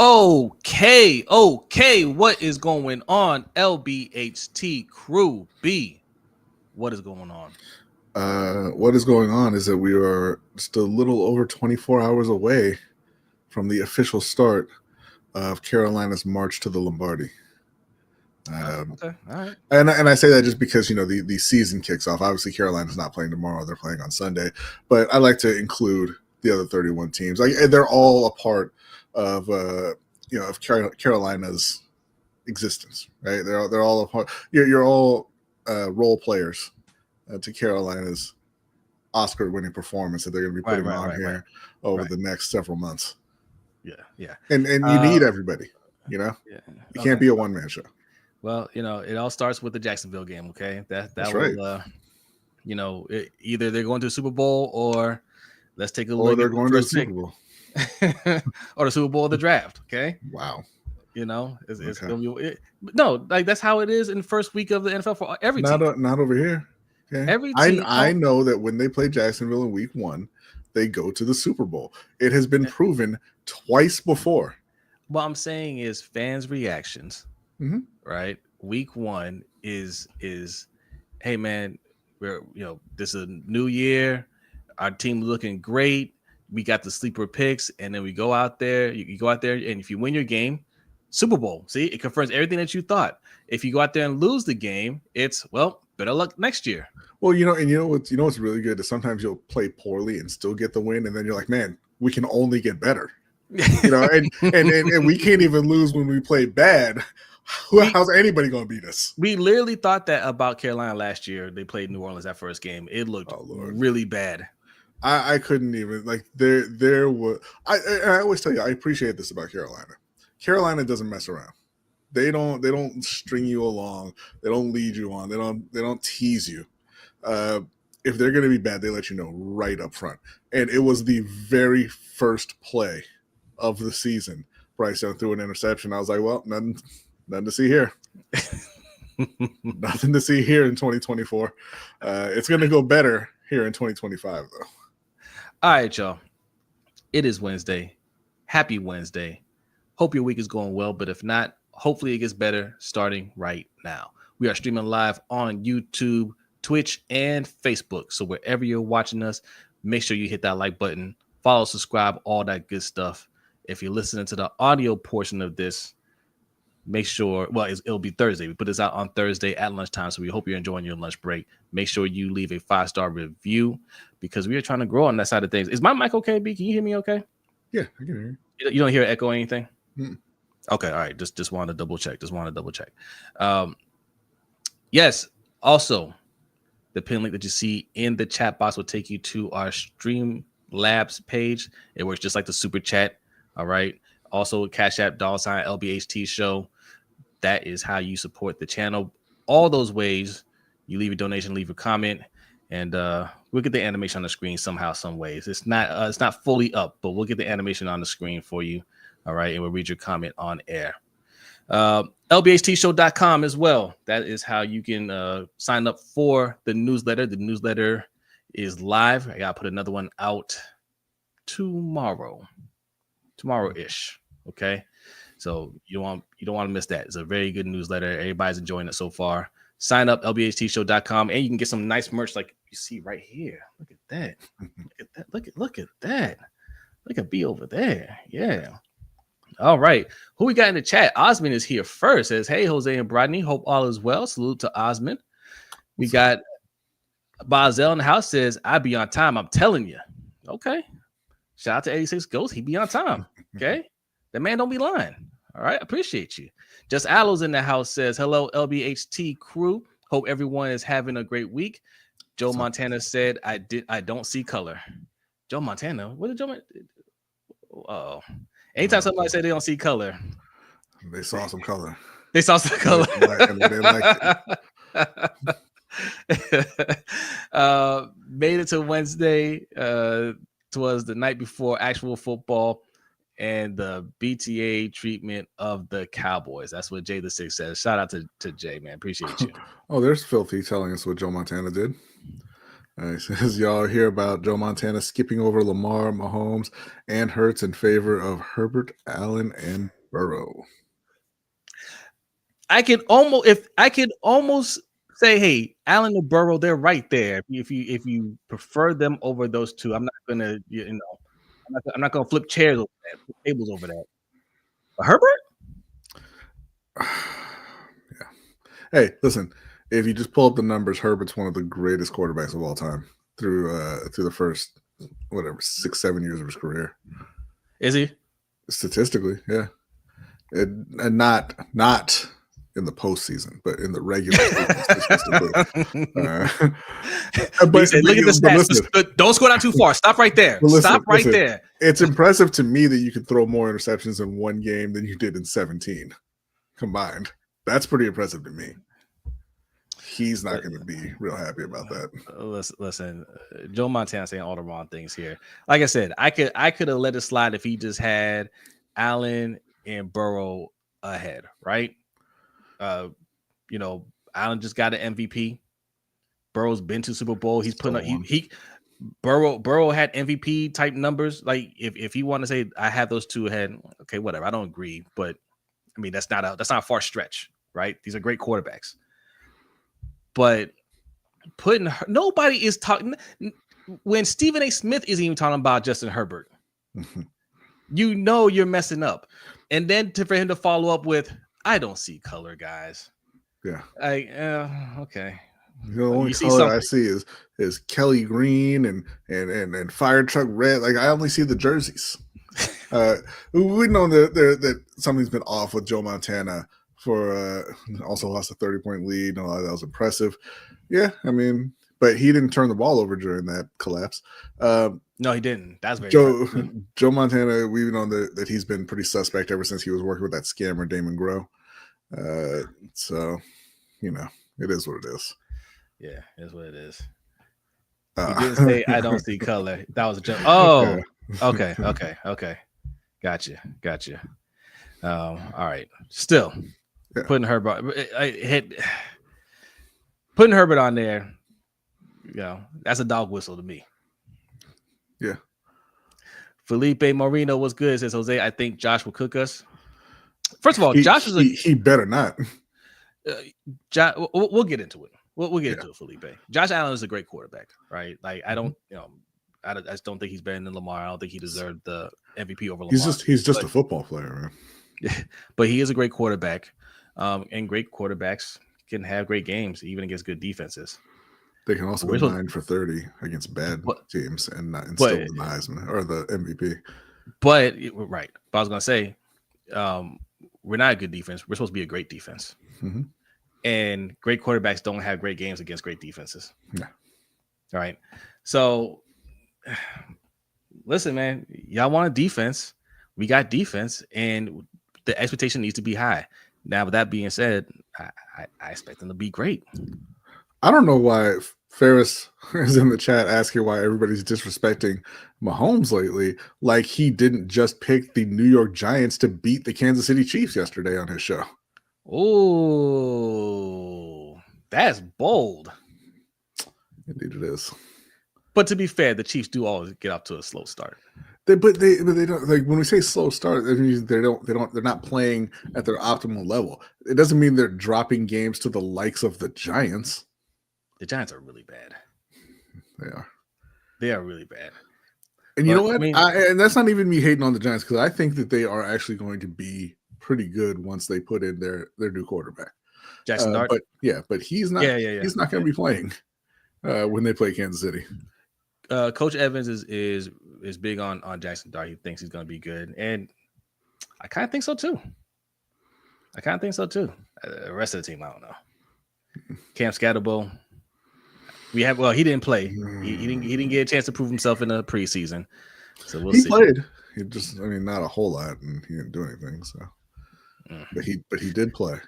Okay. What is going on, LBHT crew B? What is going on? What is going on is that we are just a little over 24 hours away from the official start of Carolina's march to the Lombardi. Okay. All right. And I say that just because, the season kicks off. Obviously, Carolina's not playing tomorrow. They're playing on Sunday. But I like to include the other 31 teams. They're all a part of, of Carolina's existence, right? They're all a part. You're all role players to Carolina's Oscar-winning performance that they're going to be putting on here over the next several months. Yeah. And you need everybody, Yeah. You can't be a one-man show. Well, it all starts with the Jacksonville game, okay? That's will, right. Either they're going to the Super Bowl or let's take a look. Or they're going to the Super Bowl. Or the Super Bowl of the draft, okay? Wow. It's going to be that's how it is in the first week of the NFL for every team. Not over here. Okay. Every team. I know that when they play Jacksonville in week 1, they go to the Super Bowl. It has been proven twice before. What I'm saying is fans' reactions, right? Week 1 is, hey man, we're this is a new year. Our team looking great. We got the sleeper picks, and then we go out there. You go out there, and if you win your game, Super Bowl. See, it confirms everything that you thought. If you go out there and lose the game, it's better luck next year. Well, what's really good is sometimes you'll play poorly and still get the win, and then you're like, man, we can only get better. And we can't even lose when we play bad. How's anybody going to beat us? We literally thought that about Carolina last year. They played New Orleans that first game. It looked really bad. I couldn't even there was. I always tell you I appreciate this about Carolina. Carolina doesn't mess around. They don't string you along. They don't lead you on. They don't tease you. If they're going to be bad, they let you know right up front. And it was the very first play of the season. Bryce Young threw an interception. I was like, well, nothing to see here. Nothing to see here in 2024. It's going to go better here in 2025, though. All right, y'all. It is Wednesday. Happy Wednesday. Hope your week is going well, but if not, hopefully it gets better starting right now. We are streaming live on YouTube, Twitch, and Facebook. So wherever you're watching us, make sure you hit that like button, follow, subscribe, all that good stuff. If you're listening to the audio portion of this, make sure, it'll be Thursday. We put this out on Thursday at lunchtime, so we hope you're enjoying your lunch break. Make sure you leave a 5-star review because we are trying to grow on that side of things. Is my mic okay, B? Can you hear me okay? Yeah, I can hear you. You don't hear echo or anything? Mm. Okay, all right. Just wanted to double check. Yes, also, the pin link that you see in the chat box will take you to our Streamlabs page. It works just like the super chat. All right. Also, Cash App, $ LBHTShow. That is how you support the channel. All those ways, you leave a donation, leave a comment, and we'll get the animation on the screen somehow, some ways. It's not fully up, but we'll get the animation on the screen for you. All right, and we'll read your comment on air. LBHTShow.com as well. That is how you can sign up for the newsletter. The newsletter is live. I gotta put another one out tomorrow-ish. Okay, so you don't want to miss that. It's a very good newsletter. Everybody's enjoying it so far. Sign up, LBHTShow.com, and you can get some nice merch like you see right here. Look at that. Look at that. Look at B over there. Yeah. All right. Who we got in the chat? Osmond is here first. Says, hey, Jose and Brodny. Hope all is well. Salute to Osmond. We got Bazel in the house. Says, I be on time. I'm telling you. Okay. Shout out to 86 Ghost. He be on time. Okay. That man don't be lying. All right. Appreciate you. Just Aloes in the house says, hello, LBHT crew. Hope everyone is having a great week. Joe Montana said, I don't see color. Joe Montana? What did Joe? Oh. Anytime somebody say they don't see color, they saw some color. They saw some color. They liked it. Made it to Wednesday. Twas the night before actual football and the BTA treatment of the Cowboys. That's what Jay the Six says. Shout out to Jay, man. Appreciate you. Oh, there's Filthy telling us what Joe Montana did. He says, y'all hear about Joe Montana skipping over Lamar, Mahomes, and Hurts in favor of Herbert, Allen, and Burrow. I could almost say, hey, Allen and Burrow, they're right there. If you prefer them over those two, I'm not gonna, I'm not gonna flip chairs over that, flip tables over that. But Herbert? Yeah. Hey, listen, if you just pull up the numbers, Herbert's one of the greatest quarterbacks of all time through the first 6-7 years of his career. Is he? Statistically, yeah. And not in the postseason, but in the regular season. But look at the stats. Don't scroll down too far. Stop right there. Stop right there. It's impressive to me that you can throw more interceptions in one game than you did in 17 combined. That's pretty impressive to me. He's not going to be real happy about that. Listen, Joe Montana saying all the wrong things here. Like I said, I could have let it slide if he just had Allen and Burrow ahead, right? Allen just got an MVP. Burrow's been to Super Bowl. He's putting Burrow had MVP type numbers. Like if he want to say I have those two ahead, okay, whatever. I don't agree, but I mean that's not a far stretch, right? These are great quarterbacks. But nobody is talking when Stephen A. Smith isn't even talking about Justin Herbert. You're messing up. And then for him to follow up with, I don't see color, guys. Yeah. Okay. The only color I see is Kelly green and fire truck red. Like I only see the jerseys. We know that something's been off with Joe Montana for also lost a 30-point lead. No, that was impressive. Yeah, I mean, but he didn't turn the ball over during that collapse. No, he didn't. That's very Joe Montana. We've known that he's been pretty suspect ever since he was working with that scammer Damon Groh. So, it is what it is. Yeah, it's what it is. He didn't say I don't see color. That was a joke. Oh, okay. Gotcha. All right. Still, putting Herbert on there. That's a dog whistle to me. Yeah. Felipe Moreno was good. Says Jose, I think Josh will cook us. First of all, Josh is he better not. We'll get into it. We'll get into it, Felipe. Josh Allen is a great quarterback, right? Like I don't, I just don't think he's better than Lamar. I don't think he deserved the MVP over Lamar. He's just a football player, man. But he is a great quarterback, and great quarterbacks can have great games even against good defenses. They can also go 9 for 30 against bad teams and still win the Heisman or the MVP. But right, but I was gonna say, we're not a good defense. We're supposed to be a great defense. Mm-hmm. And great quarterbacks don't have great games against great defenses. Yeah. All right. So, listen, man, y'all want a defense. We got defense, and the expectation needs to be high. Now, with that being said, I expect them to be great. I don't know why Ferris is in the chat asking why everybody's disrespecting Mahomes lately. Like he didn't just pick the New York Giants to beat the Kansas City Chiefs yesterday on his show. Oh, that's bold. Indeed, it is. But to be fair, the Chiefs do always get off to a slow start. But they don't, like when we say slow start, that means they're not playing at their optimal level. It doesn't mean they're dropping games to the likes of the Giants. The Giants are really bad. They are. They are really bad. And you know what? And that's not even me hating on the Giants because I think that they are actually going to be pretty good once they put in their new quarterback. Jackson Dart. But he's not. He's not going to be playing when they play Kansas City. Coach Evans is big on Jackson Dart. He thinks he's going to be good, and I kind of think so too. The rest of the team, I don't know. Cam Scatterbo. He didn't play. He didn't get a chance to prove himself in the preseason. So we'll see. He played. He just, not a whole lot, and he didn't do anything. So, but he did play.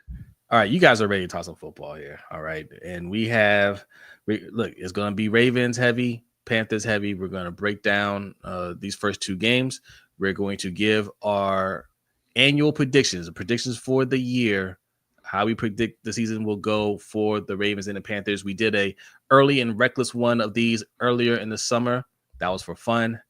All right, you guys are ready to talk some football here. All right, and it's going to be Ravens heavy, Panthers heavy. We're going to break down these first two games. We're going to give our annual predictions for the year, how we predict the season will go for the Ravens and the Panthers. We did a early and reckless one of these earlier in the summer. That was for fun.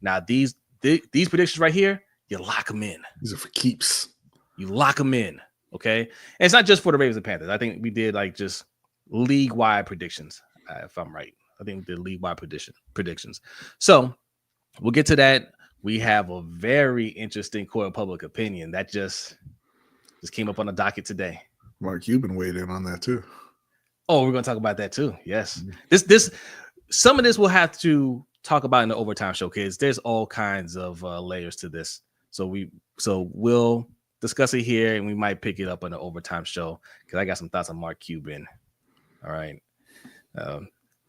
Now these predictions right here, you lock them in. These are for keeps. You lock them in, okay? And it's not just for the Ravens and Panthers. I think we did like just league-wide predictions, if I'm right. I think we did league-wide predictions. So we'll get to that. We have a very interesting court of public opinion that just came up on the docket today. Mark, you've been weighed in on that too. Oh, we're going to talk about that too. Yes. Some of this we'll have to talk about in the overtime show, kids. There's all kinds of layers to this. So we'll discuss it here, and we might pick it up on the overtime show because I got some thoughts on Mark Cuban. All right.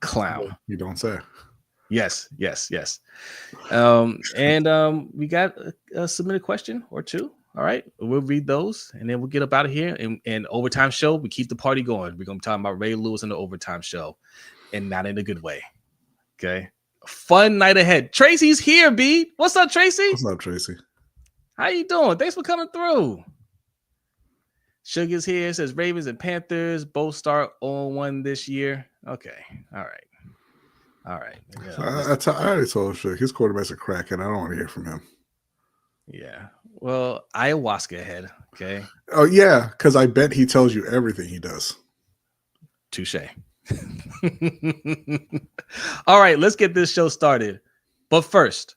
Clown. You don't say. Yes. And we got a submitted question or two. All right. We'll read those, and then we'll get up out of here. And overtime show, we keep the party going. We're going to be talking about Ray Lewis in the overtime show, and not in a good way. Okay. Fun night ahead. Tracy's here, B. What's up, Tracy? What's up, Tracy? How you doing? Thanks for coming through. Sugar's here. Says Ravens and Panthers both start 0-1 this year. Okay. All right. Yeah, I already told Sugar his quarterback's a crack, and I don't want to hear from him. Yeah. Well, ayahuasca head. Okay. Oh, yeah, because I bet he tells you everything he does. Touche. All right, let's get this show started. But first,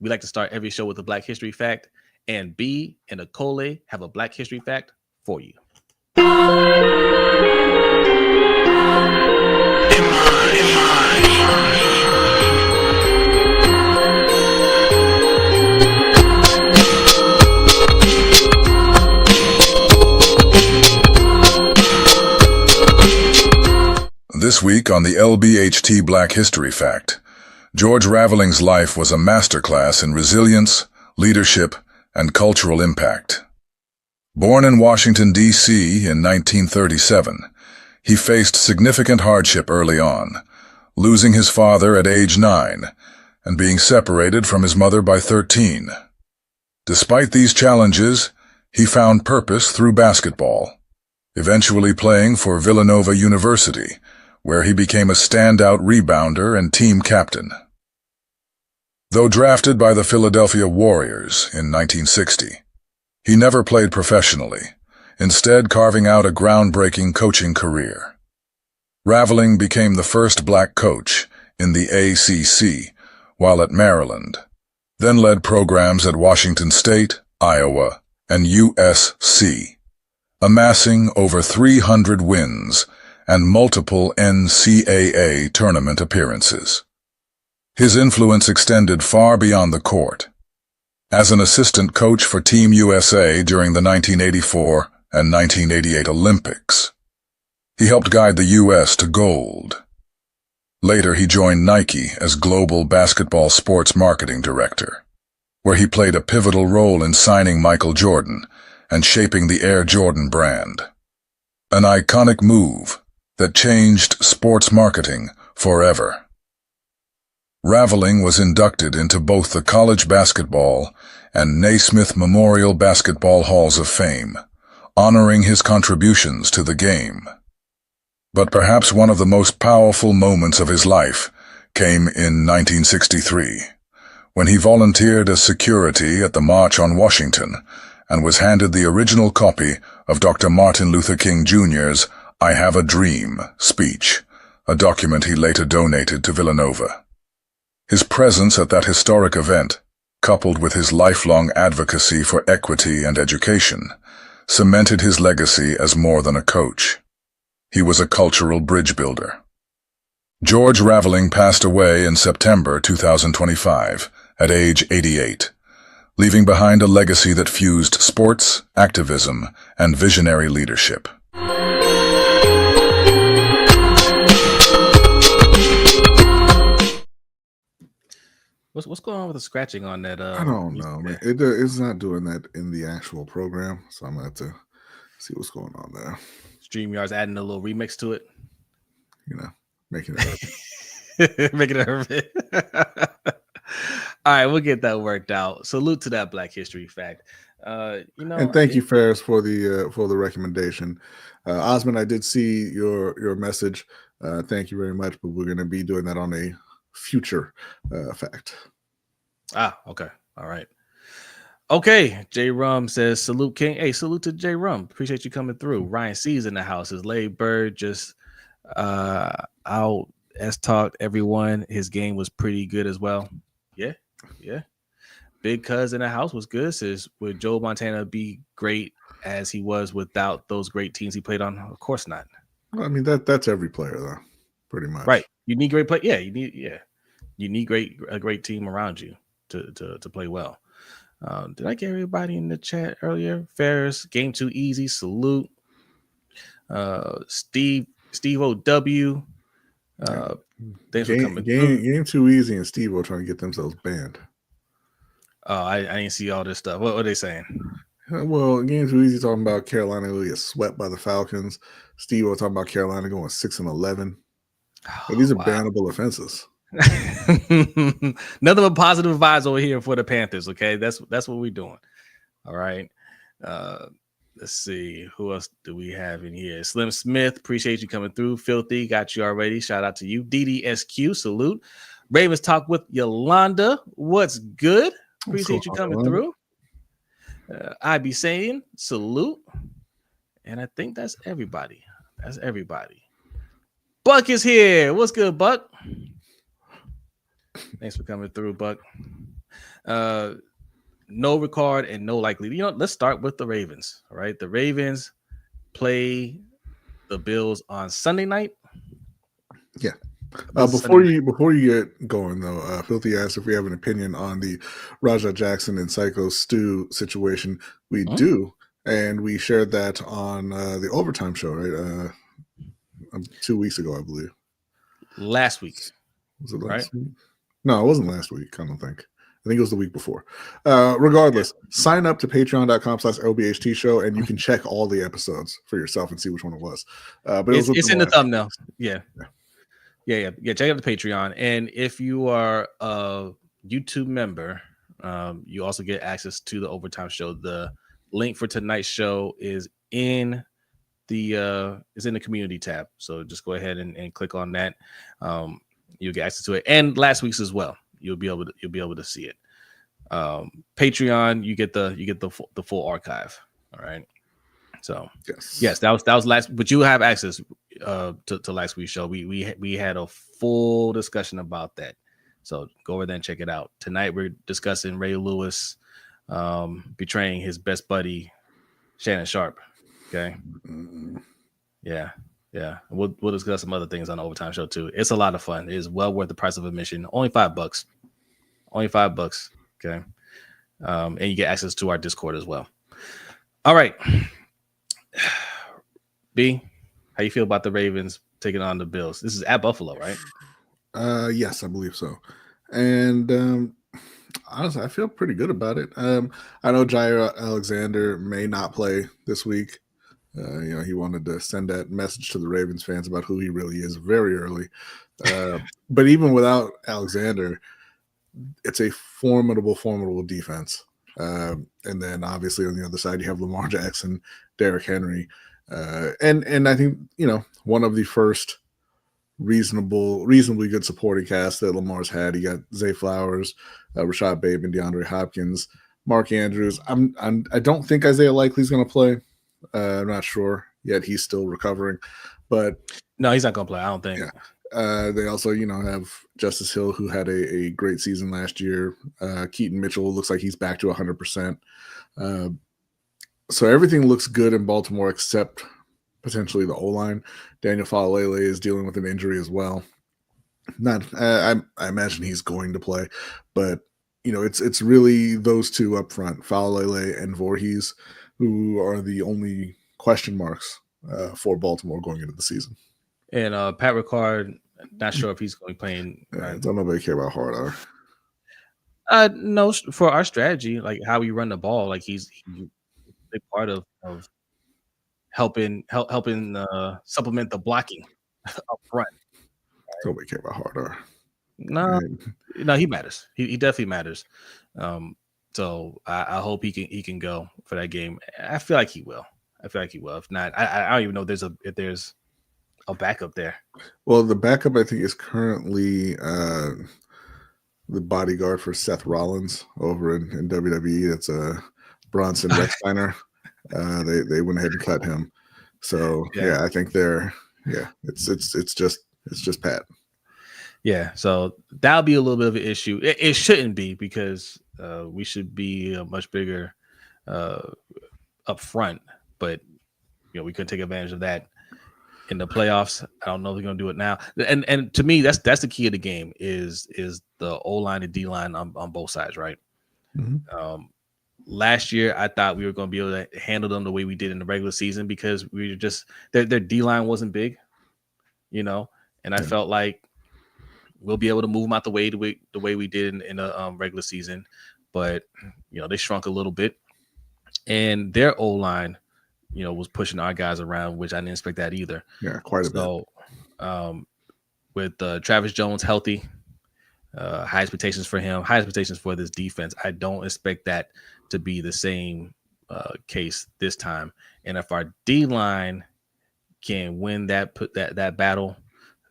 we like to start every show with a Black History fact. And B and Akole have a Black History fact for you. This week on the LBHT Black History Fact, George Raveling's life was a masterclass in resilience, leadership, and cultural impact. Born in Washington, D.C. in 1937, he faced significant hardship early on, losing his father at age 9 and being separated from his mother by 13. Despite these challenges, he found purpose through basketball, eventually playing for Villanova University, where he became a standout rebounder and team captain. Though drafted by the Philadelphia Warriors in 1960, he never played professionally, instead carving out a groundbreaking coaching career. Raveling became the first black coach in the ACC while at Maryland, then led programs at Washington State, Iowa, and USC, amassing over 300 wins and multiple NCAA tournament appearances. His influence extended far beyond the court. As an assistant coach for Team USA during the 1984 and 1988 Olympics, he helped guide the U.S. to gold. Later, he joined Nike as Global Basketball Sports Marketing Director, where he played a pivotal role in signing Michael Jordan and shaping the Air Jordan brand. An iconic move that changed sports marketing forever. Raveling was inducted into both the College Basketball and Naismith Memorial Basketball Halls of Fame, honoring his contributions to the game. But perhaps one of the most powerful moments of his life came in 1963, when he volunteered as security at the March on Washington and was handed the original copy of Dr. Martin Luther King Jr.'s "I Have a Dream" speech, a document he later donated to Villanova. His presence at that historic event, coupled with his lifelong advocacy for equity and education, cemented his legacy as more than a coach. He was a cultural bridge builder. George Raveling passed away in September 2025 at age 88, leaving behind a legacy that fused sports, activism, and visionary leadership. What's going on with the scratching on that? I don't know, man. It's not doing that in the actual program, so I'm gonna have to see what's going on there. StreamYard's adding a little remix to it. You know, making it making it urban. All right, we'll get that worked out. Salute to that Black History fact. And thank you, Ferris, for the recommendation. Osmond, I did see your message. Thank you very much, but we're going to be doing that on a future fact. Okay. All right. Okay, J Rum says salute King. Hey, salute to J Rum. Appreciate you coming through. Ryan C's in the house. His Larry Bird just out as talked everyone. His game was pretty good as well. Yeah. Big Cuz in the house was good. Says would Joe Montana be great as he was without those great teams he played on? Of course not. I mean that's every player though, pretty much. Right. You need great play. Yeah, you need a great team around you to play well. Did I get everybody in the chat earlier? Ferris, game too easy. Salute. Steve OW. Thanks for coming. Game too easy and Steve O trying to get themselves banned. Oh, I didn't see all this stuff. What are they saying? Well, game too easy talking about Carolina will get swept by the Falcons. Steve O talking about Carolina going 6-11. But these are bannable offenses. Nothing but positive vibes over here for the Panthers. Okay, that's what we're doing. All right. Let's see who else do we have in here. Slim Smith, appreciate you coming through. Filthy, got you already. Shout out to you. DDSQ, salute. Ravens talk with Yolanda. What's good? Appreciate you coming through. I be saying salute, and I think that's everybody. Buck is here. What's good, Buck? Thanks for coming through, Buck. No record and no likely. Let's start with the Ravens. All right. The Ravens play the Bills on Sunday night. Yeah. Before you get going though, Filthy asked if we have an opinion on the Rajah Jackson and Psycho Stu situation. We do, and we shared that on the Overtime Show, right? 2 weeks ago, I believe. Last week. Was it last week? No, it wasn't last week. I don't think. I think it was the week before. Regardless, sign up to patreon.com/LBHTShow and you can check all the episodes for yourself and see which one it was. But it's in the thumbnail. Yeah. Check out the Patreon. And if you are a YouTube member, you also get access to the Overtime Show. The link for tonight's show is in the community tab. So just go ahead and click on that. You'll get access to it, and last week's as well. You'll be able to see it. Patreon, you get the full archive. All right. So yes, that was last, but you have access to last week's show. We had a full discussion about that. So go over there and check it out. Tonight we're discussing Ray Lewis betraying his best buddy Shannon Sharp. Okay. Yeah. We'll discuss some other things on the Overtime Show too. It's a lot of fun. It is well worth the price of admission. Only $5. Okay. And you get access to our Discord as well. All right. B, how you feel about the Ravens taking on the Bills? This is at Buffalo, right? Yes, I believe so. And honestly, I feel pretty good about it. I know Jair Alexander may not play this week. He wanted to send that message to the Ravens fans about who he really is very early. But even without Alexander, it's a formidable defense. And then obviously on the other side, you have Lamar Jackson, Derrick Henry. And I think, one of the first reasonably good supporting cast that Lamar's had. He got Zay Flowers, Rashad Bateman, DeAndre Hopkins, Mark Andrews. I don't think Isaiah Likely's going to play. I'm not sure yet. He's still recovering, but no, he's not going to play. I don't think. Yeah. They also, have Justice Hill, who had a great season last year. Keaton Mitchell looks like he's back to 100%. So everything looks good in Baltimore except potentially the O-line. Daniel Falalele is dealing with an injury as well. I imagine he's going to play, but it's really those two up front, Falalele and Voorhees, who are the only question marks for Baltimore going into the season. And Pat Ricard, not sure if he's going to be playing. Don't nobody care about Hard No, for our strategy, like how we run the ball, like he's a big part of helping supplement the blocking up front. Nobody care about Hard No, he matters. He definitely matters. So I hope he can go for that game. I feel like he will. If not, I don't even know if there's a backup there. Well, the backup I think is currently the bodyguard for Seth Rollins over in WWE. It's Bronson Rechsteiner. They went ahead and cut him. So yeah, I think it's just Pat. Yeah, so that'll be a little bit of an issue. It shouldn't be, because we should be much bigger up front, but we couldn't take advantage of that in the playoffs. I don't know if they're gonna do it now. And to me, that's the key of the game is the O-line and D-line on both sides, right? Mm-hmm. Last year, I thought we were going to be able to handle them the way we did in the regular season, because we were just their D-line wasn't big, and I felt like we'll be able to move them out the way we did in the regular season. But they shrunk a little bit, and their O-line was pushing our guys around, which I didn't expect that either. Yeah, quite a bit. So with Travis Jones healthy, high expectations for him, high expectations for this defense. I don't expect that to be the same case this time. And if our D-line can win that battle,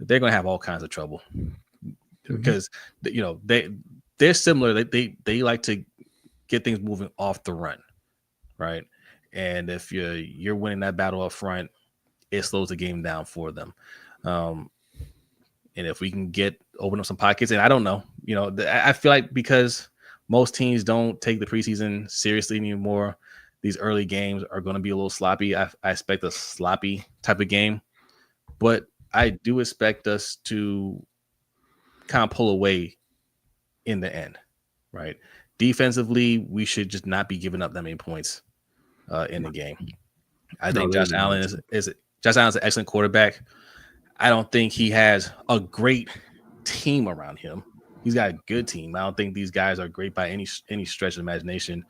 they're going to have all kinds of trouble, because they're similar. They like to get things moving off the run, right? And if you're winning that battle up front, it slows the game down for them. And if we can open up some pockets, and I don't know, I feel like because most teams don't take the preseason seriously anymore, these early games are going to be a little sloppy. I expect a sloppy type of game, but I do expect us to kind of pull away in the end, right? Defensively, we should just not be giving up that many points in the game. I think Josh Allen is an excellent quarterback. I don't think he has a great team around him. He's got a good team. I don't think these guys are great by any stretch of imagination.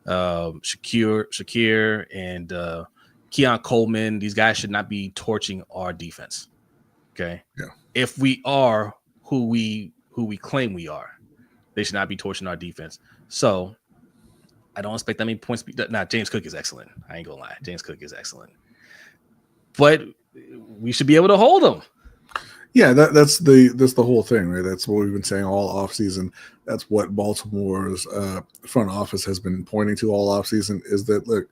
Shakir and Keon Coleman, these guys should not be torching our defense. Okay. Yeah. If we are who we claim we are, they should not be torching our defense. So I don't expect that many points. James Cook is excellent. I ain't gonna lie. James Cook is excellent. But we should be able to hold them. Yeah, that's the whole thing, right? That's what we've been saying all offseason. That's what Baltimore's front office has been pointing to all offseason, is that, look,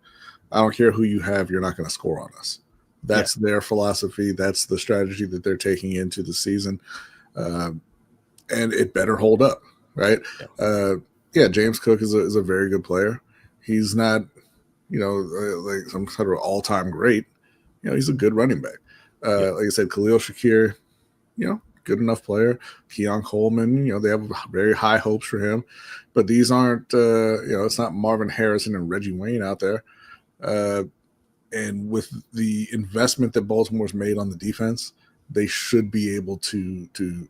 I don't care who you have, you're not going to score on us. That's their philosophy. That's the strategy that they're taking into the season. And it better hold up, right? Yeah, James Cook is a very good player. He's not, like some sort of all-time great. He's a good running back. Like I said, Khalil Shakir, good enough player. Keon Coleman, they have very high hopes for him. But these aren't, it's not Marvin Harrison and Reggie Wayne out there. And with the investment that Baltimore's made on the defense, they should be able to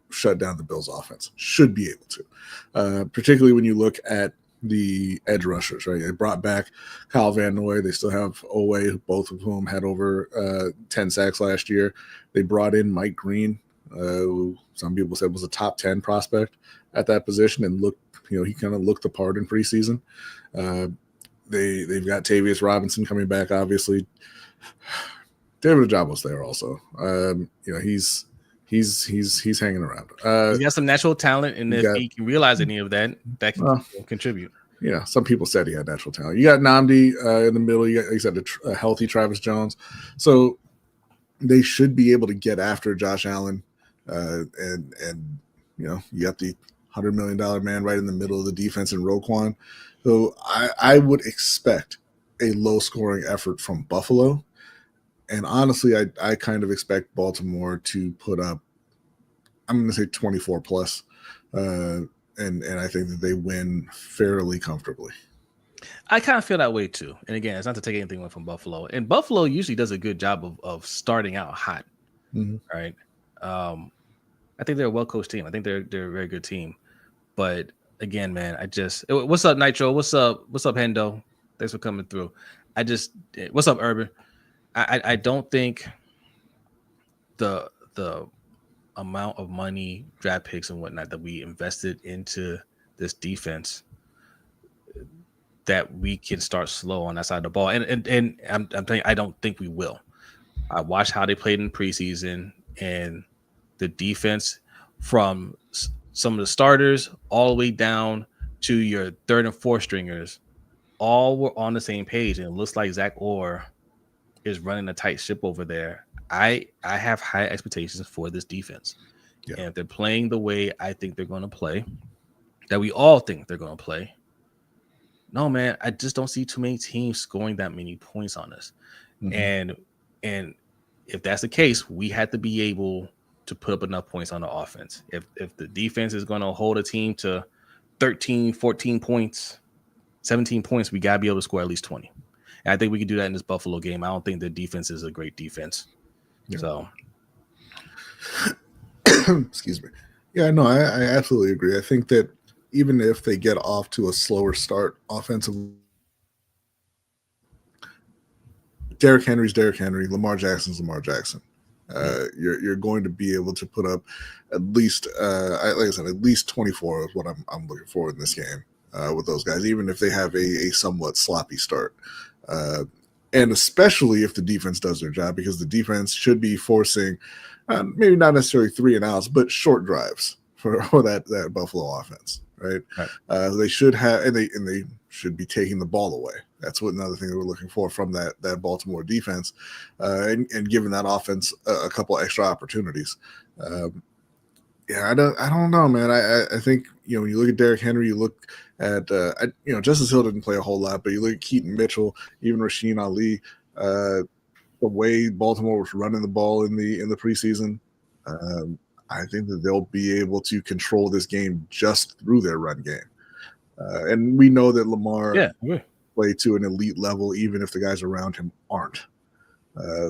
shut down the Bills' offense. Should be able to. Particularly when you look at the edge rushers, right? They brought back Kyle Van Noy. They still have Owe, both of whom had over 10 sacks last year. They brought in Mike Green, who some people said was a top 10 prospect at that position, and he kind of looked the part in preseason. They've got Tavius Robinson coming back, obviously. David Ajabo's there also. He's hanging around. He's got some natural talent, and if he can realize any of that can contribute. Yeah, some people said he had natural talent. You got Nnamdi in the middle. You got, like I said, a healthy Travis Jones. So they should be able to get after Josh Allen, and you got the $100 million man right in the middle of the defense in Roquan. So I would expect a low-scoring effort from Buffalo. And honestly, I kind of expect Baltimore to put up, I'm going to say 24 plus. And I think that they win fairly comfortably. I kind of feel that way too. And again, it's not to take anything away from Buffalo. And Buffalo usually does a good job of starting out hot, right? I think they're a well-coached team. I think they're a very good team. But again, man, what's up, Nitro? What's up, Hendo? Thanks for coming through. What's up, Urban? I don't think the amount of money, draft picks and whatnot that we invested into this defense, that we can start slow on that side of the ball. And I'm telling you, I don't think we will. I watched how they played in preseason, and the defense from some of the starters all the way down to your third and fourth stringers, all were on the same page, and it looks like Zach Orr is running a tight ship over there. I have high expectations for this defense. Yeah. And if they're playing the way I think they're going to play, that we all think they're going to play, no, man, I just don't see too many teams scoring that many points on us. Mm-hmm. And if that's the case, we have to be able to put up enough points on the offense. If the defense is going to hold a team to 13, 14 points, 17 points, we got to be able to score at least 20. And I think we can do that in this Buffalo game. I don't think the defense is a great defense. Yeah. So, excuse me. Yeah, no, I absolutely agree. I think that even if they get off to a slower start offensively, Derrick Henry's Derrick Henry, Lamar Jackson's Lamar Jackson. You're going to be able to put up at least, like I said, at least 24 is what I'm looking for in this game with those guys, even if they have a somewhat sloppy start. And especially if the defense does their job, because the defense should be forcing maybe not necessarily 3 and outs, but short drives for that Buffalo offense, right? They should have, and they should be taking the ball away. That's what another thing that we're looking for from that Baltimore defense, and giving that offense a couple extra opportunities. I don't know, man. I think, when you look at Derrick Henry, you look at Justice Hill didn't play a whole lot, but you look at Keaton Mitchell, even Rasheen Ali, the way Baltimore was running the ball in the preseason, I think that they'll be able to control this game just through their run game. And we know that Lamar play to an elite level, even if the guys around him aren't.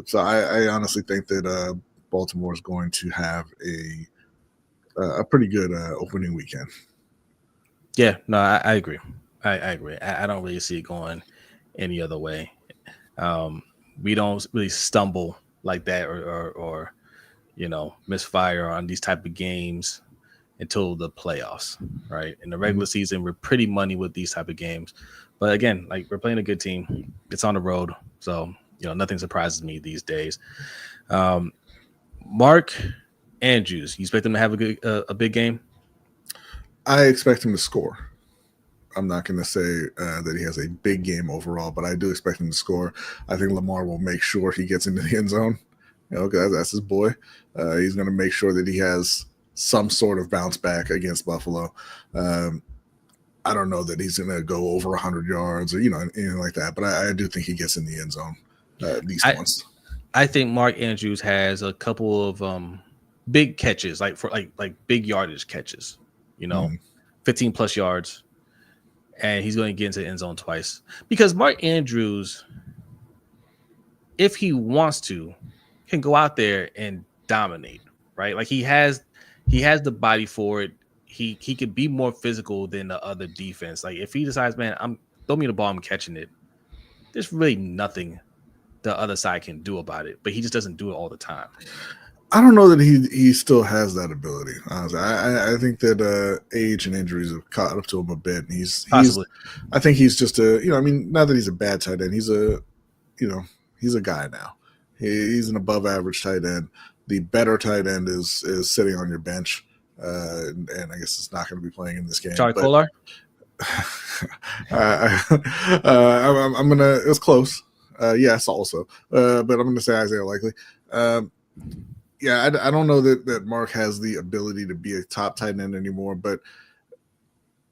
So I honestly think that Baltimore is going to have a pretty good opening weekend. Yeah, no, I agree. I agree. I don't really see it going any other way. We don't really stumble like that or misfire on these type of games until the playoffs, right? In the regular season, we're pretty money with these type of games. But again, like, we're playing a good team. It's on the road. So, nothing surprises me these days. Mark Andrews, you expect him to have a big game? I expect him to score. I'm not going to say that he has a big game overall, but I do expect him to score. I think Lamar will make sure he gets into the end zone. Guys, that's his boy. He's going to make sure that he has some sort of bounce back against Buffalo. I don't know that he's going to go over 100 yards or, anything like that, but I do think he gets in the end zone at least once. I think Mark Andrews has a couple of big catches, like big yardage catches, 15 plus yards, and he's going to get into the end zone twice. Because Mark Andrews, if he wants to, can go out there and dominate, right? Like, he has the body for it. He could be more physical than the other defense. Like, if he decides, man, throw me the ball, I'm catching it, there's really nothing the other side can do about it. But he just doesn't do it all the time. I don't know that he still has that ability. Honestly, I think that age and injuries have caught up to him a bit. And I think he's just not that he's a bad tight end. He's a guy now. He's an above average tight end. The better tight end is sitting on your bench, and I guess it's not going to be playing in this game. Charlie Kolar? I'm gonna. It was close. Yes, also, but I'm gonna say Isaiah Likely. I don't know that Mark has the ability to be a top tight end anymore, but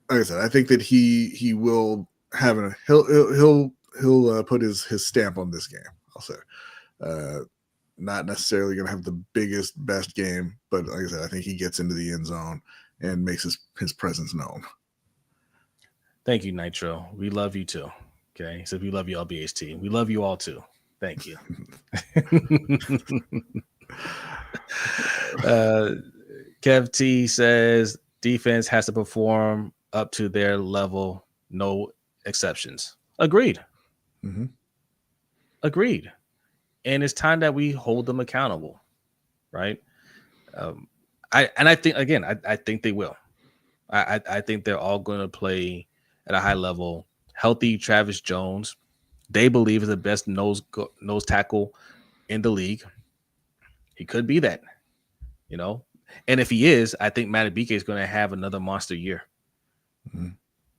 like I said, I think that he will have he'll put his stamp on this game. I'll say, not necessarily going to have the biggest, best game, but like I said, I think he gets into the end zone and makes his presence known. Thank you, Nitro. We love you too. Okay, so we love you, LBHT. We love you all too. Thank you. Kev T says defense has to perform up to their level, no exceptions. Agreed. Mm-hmm. Agreed. And it's time that we hold them accountable, right? I think they will. I think they're all going to play at a high level. Healthy Travis Jones, they believe, is the best nose tackle in the league. He could be that, And if he is, I think Madubuike is going to have another monster year. Mm-hmm.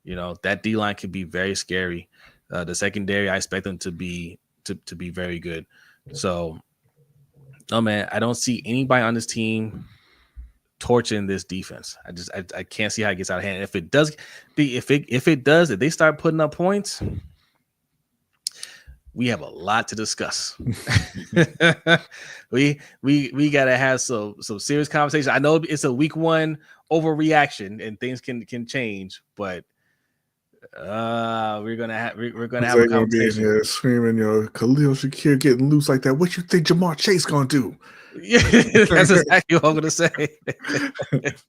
You know, that D-line could be very scary. The secondary, I expect them to be very good. So, no, man, I don't see anybody on this team torching this defense. I can't see how it gets out of hand. If it does, if they start putting up points, we have a lot to discuss. we gotta have some serious conversation. I know it's a week one overreaction and things can change, but we're gonna have a conversation. Be screaming, Khalil Shakir getting loose like that. What you think Jamar Chase gonna do? Yeah, that's exactly what I'm gonna say. That's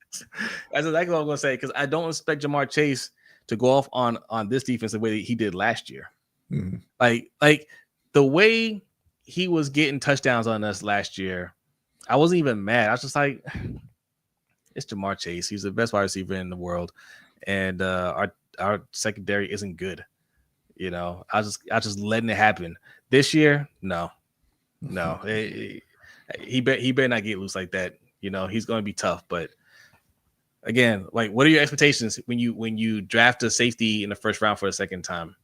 exactly what I'm gonna say, because I don't expect Jamar Chase to go off on this defense the way that he did last year. Mm-hmm. Like the way he was getting touchdowns on us last year, I wasn't even mad. I was just like, it's Jamar Chase. He's the best wide receiver in the world, and our secondary isn't good. You know, I was just letting it happen. This year, no. He better not get loose like that. You know, he's going to be tough. But again, like, what are your expectations when you draft a safety in the first round for the second time?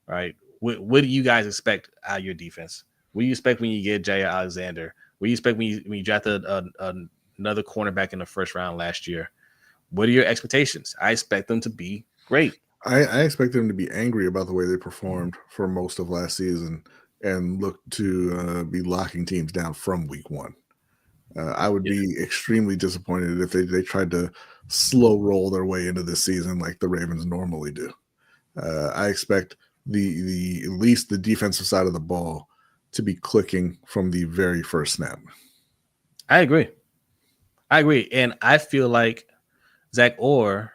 Right? What do you guys expect out of your defense? What do you expect when you get Jair Alexander? What do you expect when you drafted another cornerback in the first round last year? What are your expectations? I expect them to be great. I expect them to be angry about the way they performed for most of last season and look to be locking teams down from week one. I would be extremely disappointed if they tried to slow roll their way into this season like the Ravens normally do. I expect the at least the defensive side of the ball to be clicking from the very first snap. I agree. And I feel like Zach Orr,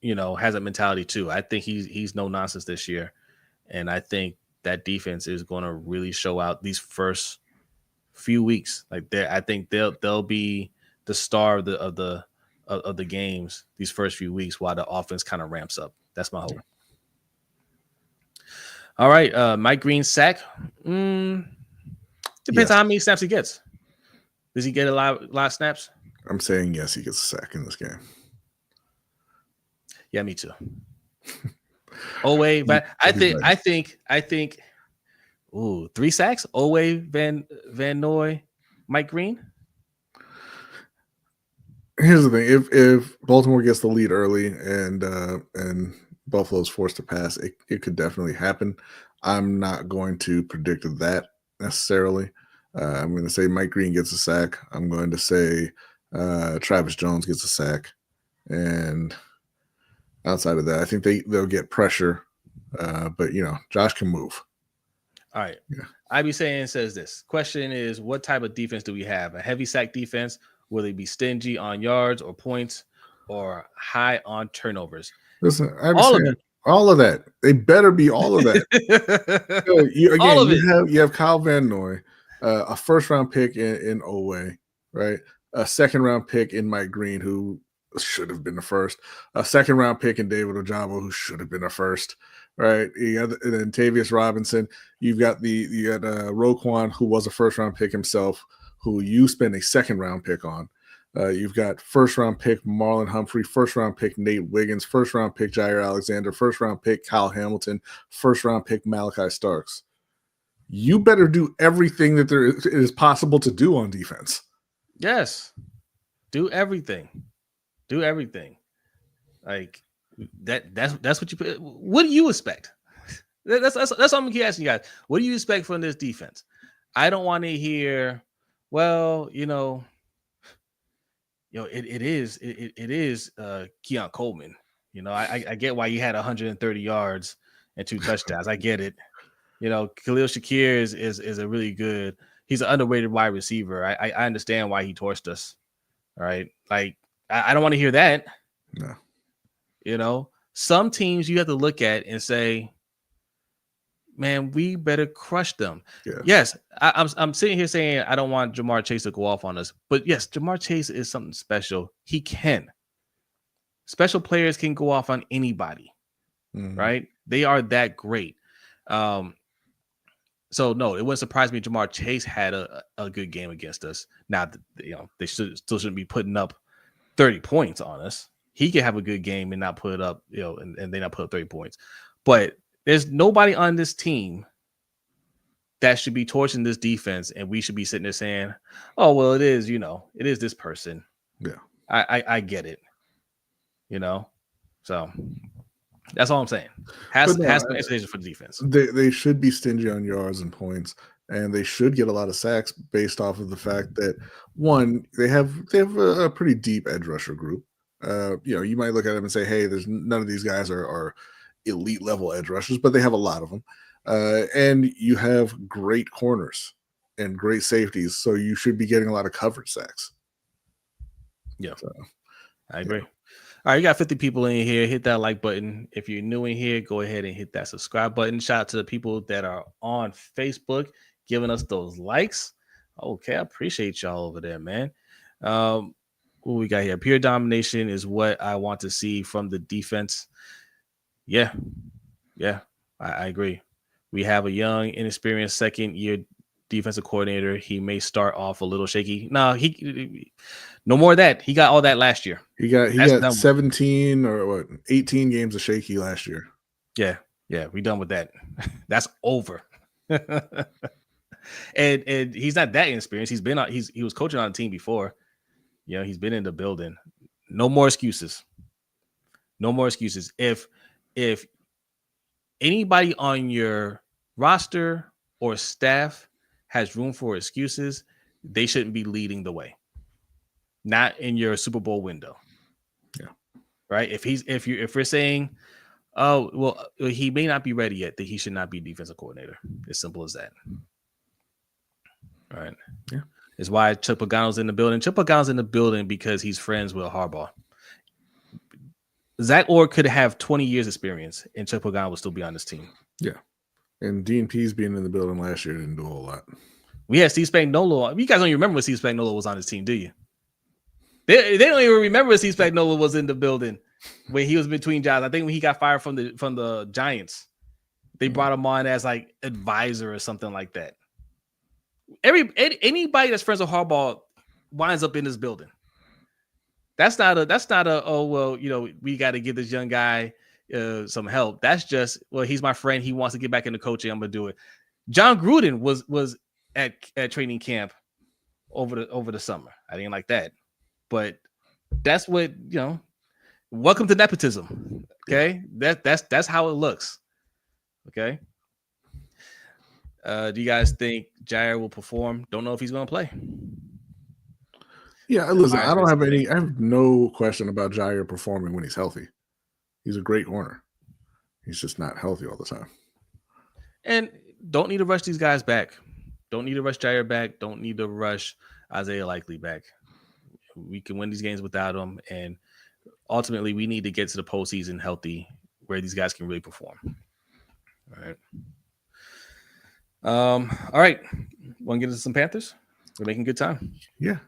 has a mentality too. I think he's no nonsense this year. And I think that defense is going to really show out these first few weeks. Like, I think they'll be the star of the games these first few weeks while the offense kind of ramps up. That's my hope. All right, Mike Green sack. Depends on how many snaps he gets. Does he get a lot of snaps? I'm saying yes, he gets a sack in this game. Yeah, me too. Owe, but I think. Ooh, 3 sacks. Owe, Van Noy, Mike Green. Here's the thing: if Baltimore gets the lead early and Buffalo's forced to pass, it could definitely happen. I'm not going to predict that necessarily. I'm going to say Mike Green gets a sack. I'm going to say Travis Jones gets a sack, and outside of that, I think they'll get pressure. But Josh can move. All right. Yeah. IB says this question is, what type of defense do we have? A heavy sack defense? Will they be stingy on yards or points, or high on turnovers? Listen, all of that. They better be all of that. All of it. You have Kyle Van Noy, a first round pick in Owe, right? A second round pick in Mike Green, who should have been the first. A second round pick in David Ojabo, who should have been the first. Right, you got then Tavius Robinson. You got Roquan, who was a first round pick himself, who you spend a second round pick on. You've got first round pick Marlon Humphrey, first round pick Nate Wiggins, first round pick Jair Alexander, first round pick Kyle Hamilton, first round pick Malachi Starks. You better do everything that there is possible to do on defense. Yes, do everything. Like. That's what you. What do you expect? That's what I'm keep asking you guys. What do you expect from this defense? I don't want to hear. Well, it is Keon Coleman. I get why you had 130 yards and 2 touchdowns. I get it. Khalil Shakir is a really good. He's an underrated wide receiver. I understand why he torched us. All right, like I don't want to hear that. No. Some teams you have to look at and say, man, we better crush them. Yeah. Yes, I'm sitting here saying I don't want Jamar Chase to go off on us. But yes, Jamar Chase is something special. He can. Special players can go off on anybody, right? They are that great. So no, it wouldn't surprise me. Jamar Chase had a good game against us. Now, they still shouldn't be putting up 30 points on us. He could have a good game and not put it up, and they not put up 30 points. But there's nobody on this team that should be torching this defense, and we should be sitting there saying, "Oh, well, it is this person." Yeah, I get it. So that's all I'm saying. Has some expectations for the defense. They should be stingy on yards and points, and they should get a lot of sacks based off of the fact that, one, they have a pretty deep edge rusher group. You might look at them and say, "Hey, there's none of these guys are elite level edge rushers," but they have a lot of them. And you have great corners and great safeties, so you should be getting a lot of coverage sacks. Yeah, so, I agree. Yeah. All right, you got 50 people in here. Hit that like button. If you're new in here, go ahead and hit that subscribe button. Shout out to the people that are on Facebook giving us those likes. Okay, I appreciate y'all over there, man. What we got here? Pure domination is what I want to see from the defense. Yeah, I agree. We have a young, inexperienced second-year defensive coordinator. He may start off a little shaky. No more of that. He got all that last year. He got 17 or 18 games of shaky last year. Yeah, we done with that. That's over. and he's not that inexperienced. He was coaching on a team before. He's been in the building. No more excuses. No more excuses. If anybody on your roster or staff has room for excuses, they shouldn't be leading the way. Not in your Super Bowl window. Yeah. Right? If we're saying, oh, well, he may not be ready yet, that he should not be defensive coordinator. As simple as that. All right. Yeah. It's why Chuck Pagano's in the building. Chuck Pagano's in the building because he's friends with Harbaugh. Zach Orr could have 20 years experience, and Chuck Pagano would still be on this team. Yeah. And Dean Pease being in the building last year didn't do a whole lot. We had Steve Spagnuolo. You guys don't even remember when Steve Spagnuolo was on his team, do you? They don't even remember when Steve Spagnuolo was in the building when he was between jobs. I think when he got fired from the Giants, they brought him on as like advisor or something like that. Anybody that's friends with Harbaugh winds up in this building. That's not a oh well, we got to give this young guy some help. That's just, well, he's my friend. He wants to get back into coaching. I'm gonna do it. John Gruden was at training camp over the summer. I didn't like that, but that's what welcome to nepotism. Okay, that's how it looks. Okay. Do you guys think Jair will perform? Don't know if he's gonna play. Yeah, listen, I have no question about Jair performing when he's healthy. He's a great corner. He's just not healthy all the time. And don't need to rush these guys back. Don't need to rush Jair back. Don't need to rush Isaiah Likely back. We can win these games without him. And ultimately, we need to get to the postseason healthy where these guys can really perform. All right. Want to get into some Panthers? We're making good time. Yeah.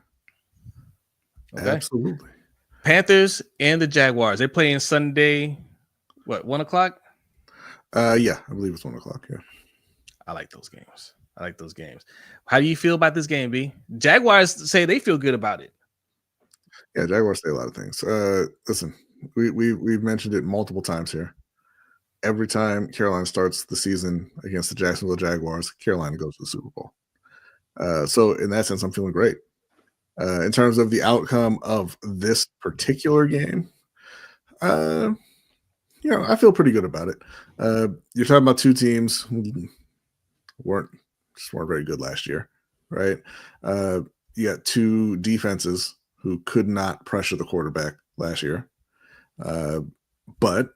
Okay. Absolutely. Panthers and the Jaguars. They're playing Sunday, 1:00? Yeah, I believe it's 1:00. Yeah. I like those games. How do you feel about this game, B? Jaguars say they feel good about it. Yeah, Jaguars say a lot of things. Listen, we've mentioned it multiple times here. Every time Carolina starts the season against the Jacksonville Jaguars, Carolina goes to the Super Bowl. So in that sense, I'm feeling great. In terms of the outcome of this particular game, I feel pretty good about it. You're talking about two teams who weren't very good last year, right? You got two defenses who could not pressure the quarterback last year. But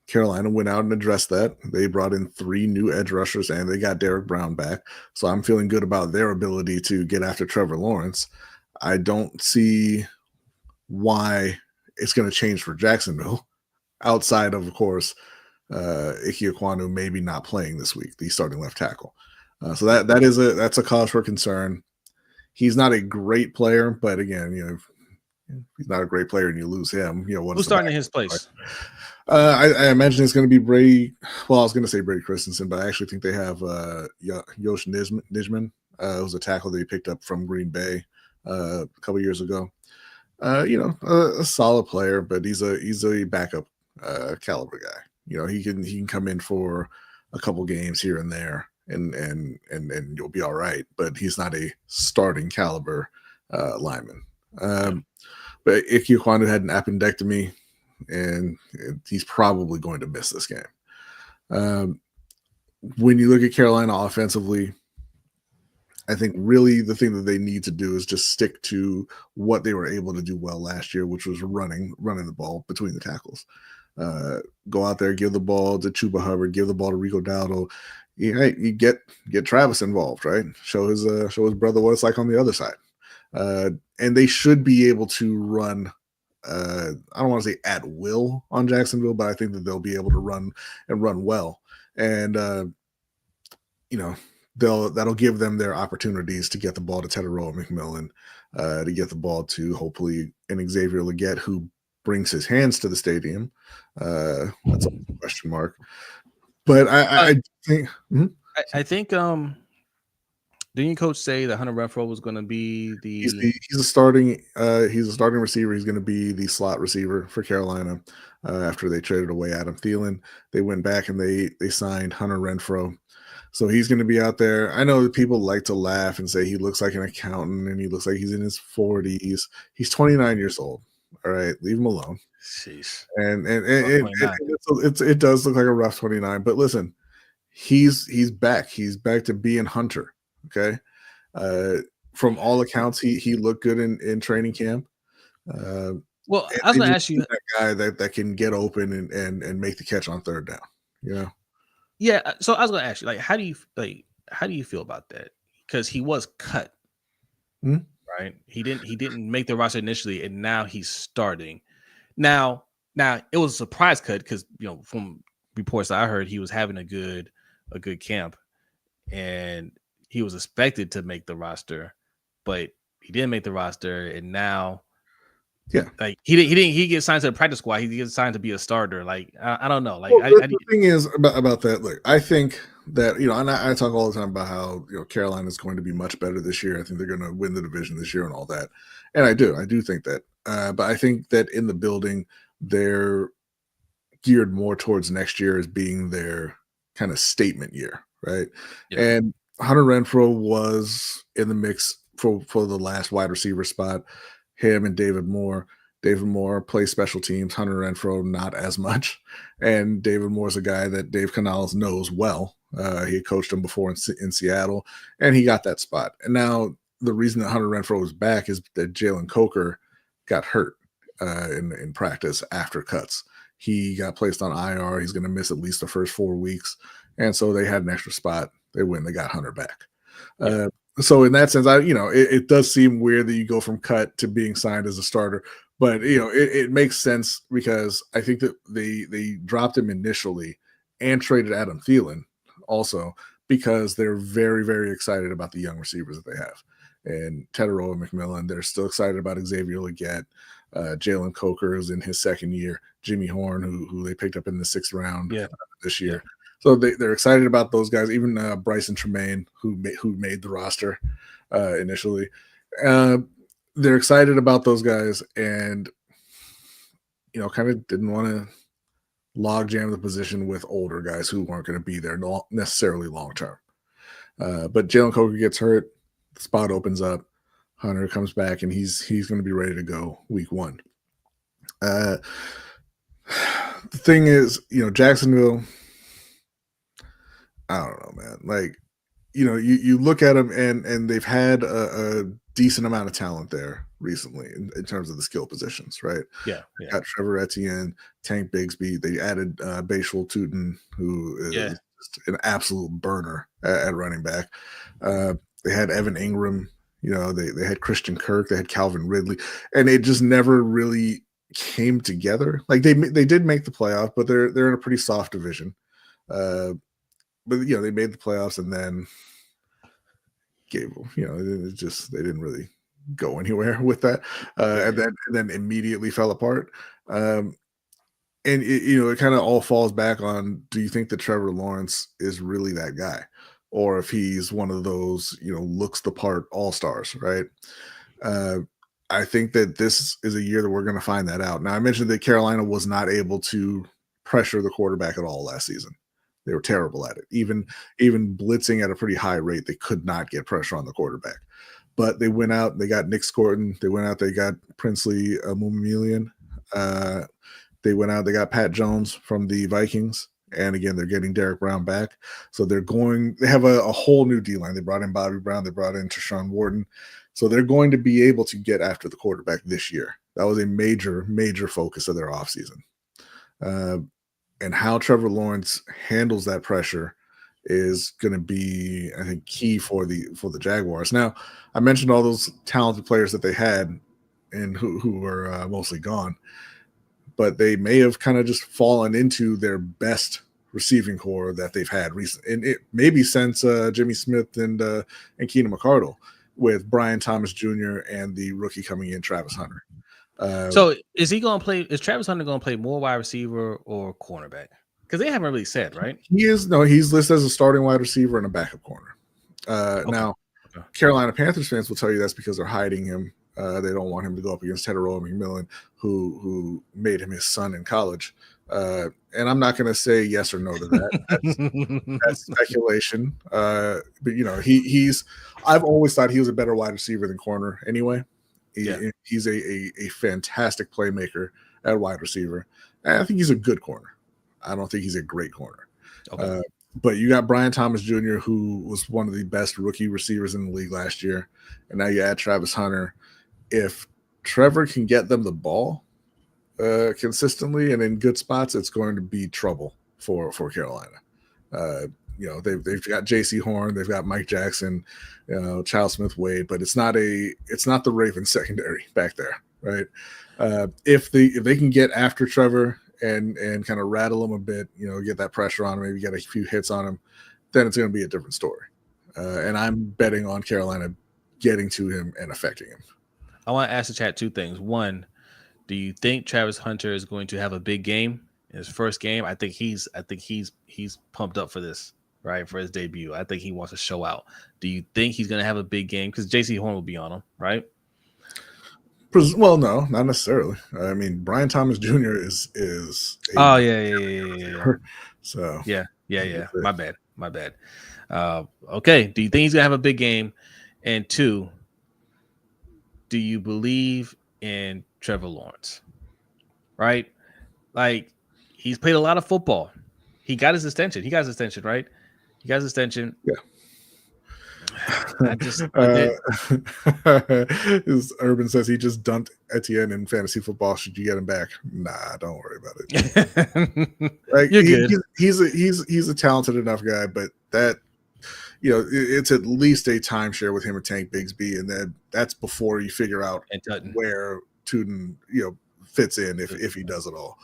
Carolina went out and addressed that. They brought in 3 new edge rushers, and they got Derek Brown back. So I'm feeling good about their ability to get after Trevor Lawrence. I don't see why it's going to change for Jacksonville outside of course, Ike Ekwonu maybe not playing this week, the starting left tackle. So that's a cause for concern. He's not a great player, but again, if he's not a great player and you lose him, who's starting in his place? I imagine it's going to be Brady. Well, I was going to say Brady Christensen, but I actually think they have Yosh Nijman, who's a tackle they picked up from Green Bay a couple years ago. A solid player, but he's a backup caliber guy. He can come in for a couple games here and there, and you'll be all right. But he's not a starting caliber lineman. But Ike Kwanu had an appendectomy, and he's probably going to miss this game. When you look at Carolina offensively, I think really the thing that they need to do is just stick to what they were able to do well last year, which was running the ball between the tackles. Go out there, give the ball to Chuba Hubbard, give the ball to Rico Dowdle. You get Travis involved, right? Show his brother what it's like on the other side. And they should be able to run. I don't want to say at will on Jacksonville, but I think that they'll be able to run well. And that'll give them their opportunities to get the ball to Teteroa McMillan, to get the ball to hopefully an Xavier Legette who brings his hands to the stadium. That's a question mark. But I think I think didn't your coach say that Hunter Renfrow was going to be he's a starting receiver. He's going to be the slot receiver for Carolina. After they traded away Adam Thielen, they went back and they signed Hunter Renfrow. So he's going to be out there. I know that people like to laugh and say he looks like an accountant and he looks like he's in his 40s. He's 29 years old. All right, leave him alone. Jeez. And it does look like a rough 29. But listen, he's back. He's back to being Hunter. Okay. From all accounts, he looked good in training camp. Well, I was going to ask you that guy that can get open and make the catch on third down. Yeah, so I was going to ask you, how do you feel about that? Because he was cut, right? He didn't make the roster initially, and now he's starting. Now it was a surprise cut because from reports I heard he was having a good camp, and he was expected to make the roster, but he didn't make the roster, and now. Yeah, he gets signed to the practice squad. He gets signed to be a starter. I don't know. The thing is about that. Look, I think that and I talk all the time about how Carolina is going to be much better this year. I think they're going to win the division this year and all that, and I do think that. But I think that in the building they're geared more towards next year as being their kind of statement year, right? Yeah. And Hunter Renfrow was in the mix for the last wide receiver spot. Him and David Moore. David Moore plays special teams. Hunter Renfrow not as much. And David Moore's a guy that Dave Canales knows well. He coached him before in Seattle, and he got that spot. And now the reason that Hunter Renfrow is back is that Jalen Coker got hurt in practice after cuts. He got placed on IR. He's going to miss at least the first 4 weeks. And so they had an extra spot. They got Hunter back. Yeah. So in that sense, it does seem weird that you go from cut to being signed as a starter, but it makes sense because I think that they dropped him initially and traded Adam Thielen also because they're very, very excited about the young receivers that they have. And Teteroa McMillan, they're still excited about Xavier Legette. Jalen Coker is in his second year. Jimmy Horn, who they picked up in the 6th round this year. Yeah. So they're excited about those guys. Even Bryson Tremaine, who made the roster initially, they're excited about those guys, and kind of didn't want to log jam the position with older guys who weren't going to be there necessarily long term. But Jalen Coker gets hurt, the spot opens up. Hunter comes back, and he's going to be ready to go week 1. The thing is, Jacksonville. I don't know, man. You look at them and they've had a decent amount of talent there recently in terms of the skill positions, right? Yeah. Got Trevor Etienne, Tank Bigsby. They added Bashul Tootin, who is just an absolute burner at running back. They had Evan Ingram. They had Christian Kirk. They had Calvin Ridley, and it just never really came together. Like they did make the playoff, but they're in a pretty soft division. But they made the playoffs and then they didn't really go anywhere with that, and then immediately fell apart. And it kind of all falls back on, do you think that Trevor Lawrence is really that guy? Or if he's one of those, looks the part all-stars, right? Uh, I think that this is a year that we're going to find that out. Now, I mentioned that Carolina was not able to pressure the quarterback at all last season. They were terrible at it. Even blitzing at a pretty high rate, they could not get pressure on the quarterback. But they went out, they got Nick Scorton. They went out, they got Princely Mumilian. They went out, they got Pat Jones from the Vikings. And again, they're getting Derek Brown back. So they have a whole new D-line. They brought in Bobby Brown. They brought in Tershawn Wharton. So they're going to be able to get after the quarterback this year. That was a major, major focus of their offseason. And how Trevor Lawrence handles that pressure is going to be, I think, key for the Jaguars. Now, I mentioned all those talented players that they had and who were mostly gone, but they may have kind of just fallen into their best receiving core that they've had recently, and it maybe since Jimmy Smith and Keenan McCardle, with Brian Thomas Jr. and the rookie coming in, Travis Hunter. So is he going to play? Is Travis Hunter going to play more wide receiver or cornerback? Because they haven't really said, right? He's listed as a starting wide receiver and a backup corner. Now, Carolina Panthers fans will tell you that's because they're hiding him. They don't want him to go up against Tedero McMillan, who made him his son in college. And I'm not going to say yes or no to that. That's speculation. But I've always thought he was a better wide receiver than corner anyway. He's a fantastic playmaker at wide receiver. And I think he's a good corner. I don't think he's a great corner. Okay. But you got Brian Thomas Jr., who was one of the best rookie receivers in the league last year. And now you add Travis Hunter. If Trevor can get them the ball consistently and in good spots, it's going to be trouble for Carolina. They've got J.C. Horn, they've got Mike Jackson, Child Smith Wade, but it's not the Ravens secondary back there, right? If they can get after Trevor and kind of rattle him a bit, get that pressure on him, maybe get a few hits on him, then it's going to be a different story. And I'm betting on Carolina getting to him and affecting him. I want to ask the chat two things. One, do you think Travis Hunter is going to have a big game in his first game? I think he's pumped up for this, right? For his debut. I think he wants to show out. Do you think he's going to have a big game? Because J.C. Horn will be on him, right? Well, no, not necessarily. I mean, Brian Thomas Jr. is. Yeah. So yeah. My bad. Okay. Do you think he's gonna have a big game? And two, do you believe in Trevor Lawrence? Right? Like, he's played a lot of football. He got his extension. Right? He got his extension. Yeah. I did. Urban says he just dumped Etienne in fantasy football. Should you get him back? Nah, don't worry about it. Like, you're good. He's a talented enough guy, but that it's at least a timeshare with him and Tank Bigsby, and then that's before you figure out where Tuden fits in if he does it all.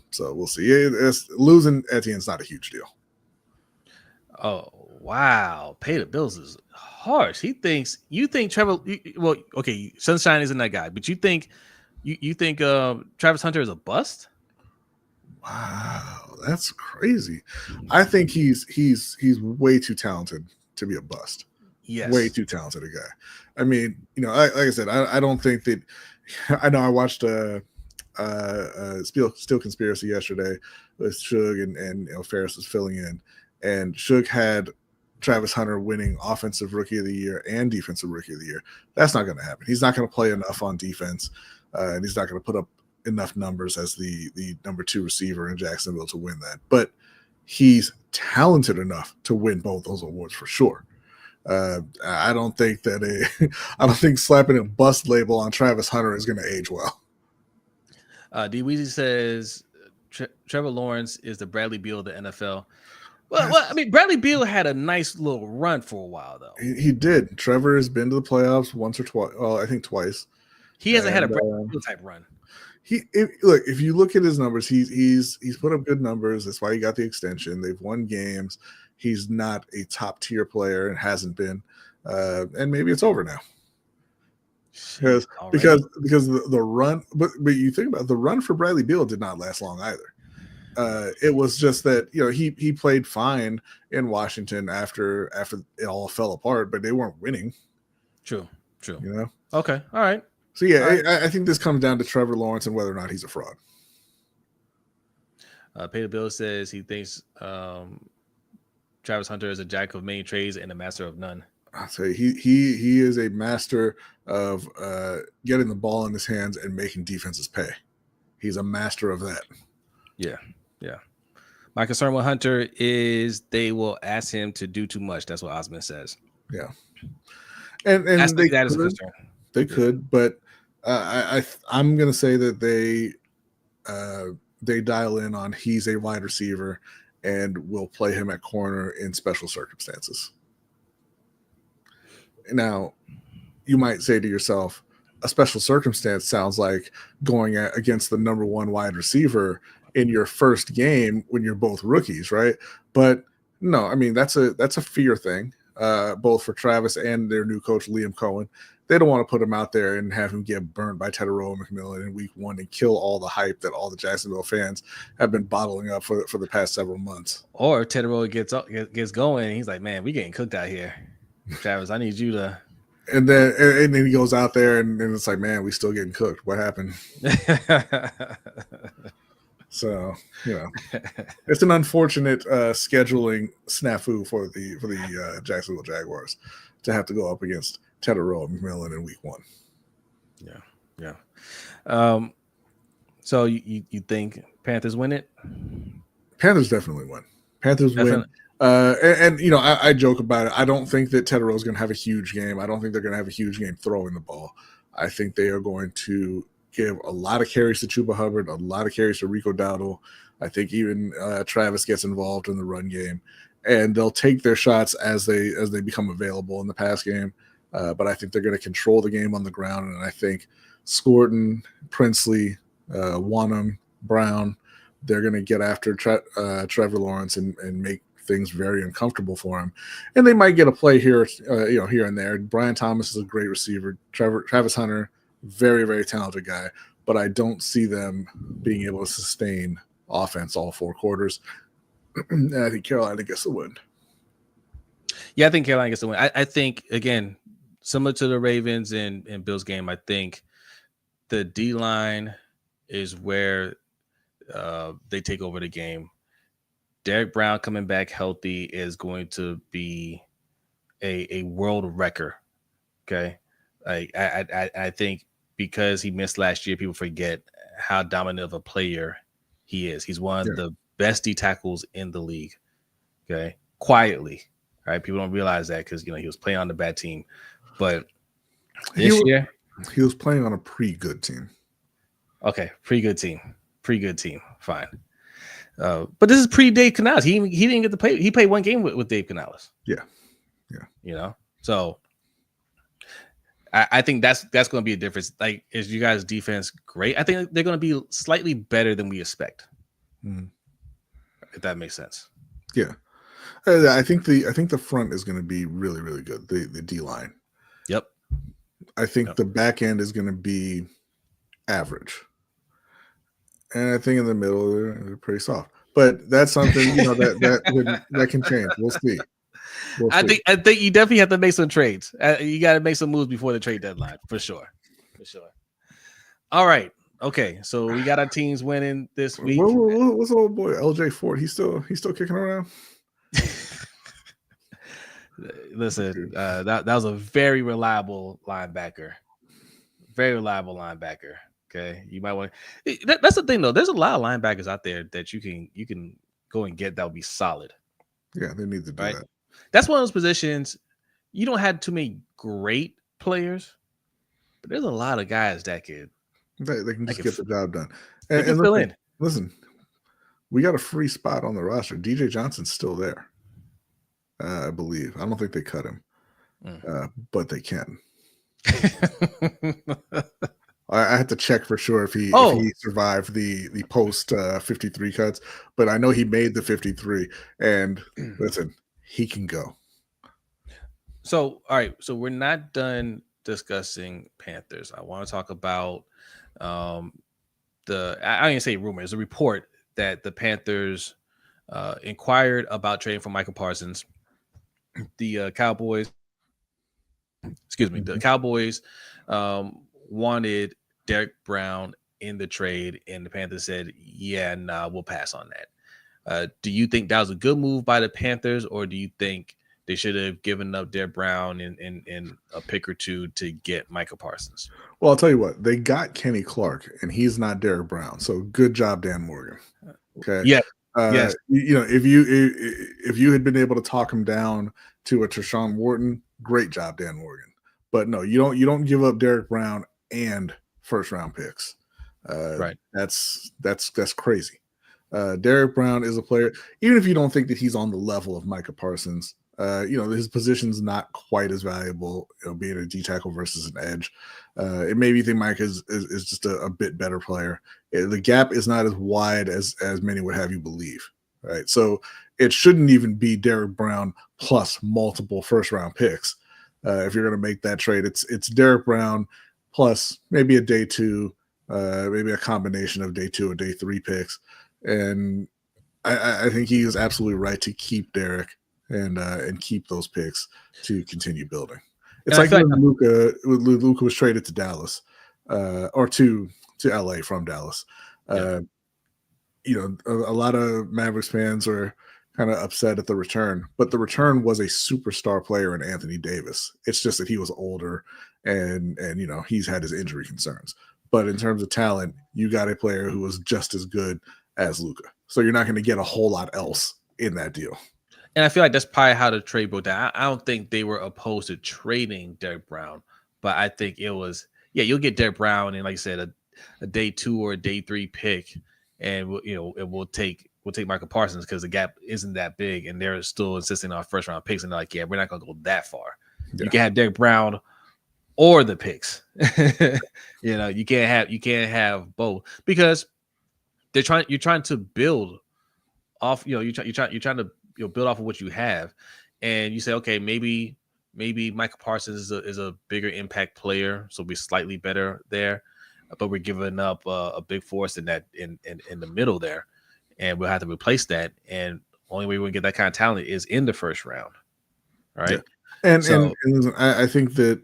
So we'll see. Losing Etienne's not a huge deal. Oh. Wow, pay the bills is harsh. You think Trevor? Well, okay, Sunshine isn't that guy, but you think Travis Hunter is a bust? Wow, that's crazy. I think he's way too talented to be a bust. Yes, way too talented a guy. I mean, like I said, I don't think that. I know I watched Steel Conspiracy yesterday with Suge and Ferris was filling in, and Suge had Travis Hunter winning Offensive Rookie of the Year and Defensive Rookie of the Year. That's not going to happen. He's not going to play enough on defense, and he's not going to put up enough numbers as the number 2 receiver in Jacksonville to win that. But he's talented enough to win both those awards for sure. I don't think slapping a bust label on Travis Hunter is going to age well. D. Weezy says Trevor Lawrence is the Bradley Beal of the NFL. Well, I mean, Bradley Beal had a nice little run for a while, though. He did. Trevor has been to the playoffs once or twice. Well, I think twice. He hasn't had a Bradley Beal type run. If you look at his numbers, he's put up good numbers. That's why he got the extension. They've won games. He's not a top tier player and hasn't been. And maybe it's over now. because Already. because the run, but you think about it, the run for Bradley Beal did not last long either. It was just that he played fine in Washington after it all fell apart, but they weren't winning. True. Okay, all right. So yeah, I think this comes down to Trevor Lawrence and whether or not he's a fraud. Peter Bill says he thinks Travis Hunter is a jack of many trades and a master of none. I'll say he is a master of getting the ball in his hands and making defenses pay. He's a master of that. Yeah. My concern with Hunter is they will ask him to do too much. That's what Osmond says. Yeah, and that is a concern. They could, but I'm going to say that they dial in on he's a wide receiver and will play him at corner in special circumstances. Now, you might say to yourself, a special circumstance sounds like going against the number one wide receiver in your first game when you're both rookies, right? But no, I mean, that's a fear thing, both for Travis and their new coach, Liam Cohen. They don't want to put him out there and have him get burnt by Tedero McMillan in week 1 and kill all the hype that all the Jacksonville fans have been bottling up for the past several months. Or Tedero gets going and he's like, man, we getting cooked out here. Travis, I need you to. And then he goes out there and it's like, man, we still getting cooked. What happened? So, it's an unfortunate scheduling snafu for the Jacksonville Jaguars to have to go up against Tedero McMillan in week 1. Yeah. So you think Panthers win it? Panthers definitely win. Panthers win. And I joke about it. I don't think that Tedero is going to have a huge game. I don't think they're going to have a huge game throwing the ball. I think they are going to give a lot of carries to Chuba Hubbard, a lot of carries to Rico Dowdle. I think even Travis gets involved in the run game, and they'll take their shots as they become available in the pass game. But I think they're going to control the game on the ground, and I think Scorton, Princely, Wanham, Brown, they're going to get after Trevor Lawrence and make things very uncomfortable for him. And they might get a play here, here and there. Brian Thomas is a great receiver. Travis Hunter, very, very talented guy, but I don't see them being able to sustain offense all 4 quarters. And I think Carolina gets the win. Yeah, I think Carolina gets the win. I think, again, similar to the Ravens and Bills game, I think the D-line is where they take over the game. Derek Brown coming back healthy is going to be a world wrecker. Okay. I think because he missed last year, people forget how dominant of a player he is. He's one of the best D tackles in the league. Okay. Quietly. Right. People don't realize that because, he was playing on the bad team, but this year he was playing on a pretty good team. Okay. Pretty good team. Fine. But this is pre-Dave Canales. He didn't get to play. He played 1 game with Dave Canales. Yeah. So I think that's going to be a difference. Like, is you guys' defense great? I think they're going to be slightly better than we expect. If that makes sense. Yeah. I think the front is going to be really, really good. The D line. Yep. I think the back end is going to be average. And I think in the middle they're pretty soft, but that's something that can change. We'll see. I think you definitely have to make some trades. You got to make some moves before the trade deadline for sure. All right, okay. So we got our teams winning this week. What's old boy LJ Ford? He's still kicking around. Listen, that was a very reliable linebacker. Okay, you might want to. That's the thing, though. There's a lot of linebackers out there that you can go and get that would be solid. Yeah, they need to do that. That's one of those positions you don't have too many great players, but there's a lot of guys that can get the job done. And fill in. Listen, we got a free spot on the roster. DJ Johnson's still there, I believe. I don't think they cut him, but they can. I had to check for sure if he survived the post 53 cuts, but I know he made the 53. And listen, he can go. So all right, so we're not done discussing Panthers, I want to talk about I didn't say rumor. It's a report that the Panthers inquired about trading for Micah Parsons. The Cowboys, the Cowboys wanted Derek Brown in the trade, and the Panthers said, "Yeah, nah, we'll pass on that." Do you think that was a good move by the Panthers, or do you think they should have given up Derek Brown and a pick or two to get Micah Parsons? Well, I'll tell you what, they got Kenny Clark, and he's not Derek Brown. So good job, Dan Morgan. Okay. Yeah. Yes. You know, if you had been able to talk him down to a Tershawn Wharton, great job, Dan Morgan. But no, you don't give up Derek Brown and first round picks. Right. That's crazy. Derek Brown is a player, even if you don't think that he's on the level of Micah Parsons, his position's not quite as valuable, being a D tackle versus an edge. It made me think Micah is just a bit better player. The gap is not as wide as many would have you believe, right? So it shouldn't even be Derek Brown plus multiple first round picks. If you're going to make that trade, it's Derek Brown plus maybe a day two, maybe a combination of day 2 or day 3 picks. And I think he is absolutely right to keep Derek and keep those picks to continue building. It's like when Luka was traded to Dallas, or to LA from Dallas. A lot of Mavericks fans are kind of upset at the return, but the return was a superstar player in Anthony Davis. It's just that he was older and he's had his injury concerns. But in terms of talent, you got a player who was just as good as Luka. So you're not going to get a whole lot else in that deal. And I feel like that's probably how the trade broke down. I don't think they were opposed to trading Derek Brown, but I think it was, you'll get Derek Brown and, like I said, a day 2 or a day 3 pick, and we'll take Micah Parsons because the gap isn't that big, and they're still insisting on first round picks, and they're like, we're not gonna go that far. Yeah. You can have Derek Brown or the picks. You can't have both, because you're trying to build off. You're trying to build off of what you have, and you say, okay, maybe Micah Parsons is a bigger impact player, so we're slightly better there, but we're giving up a big force in that in the middle there, and we'll have to replace that. And only way we can get that kind of talent is in the first round, right? Yeah. And I think that,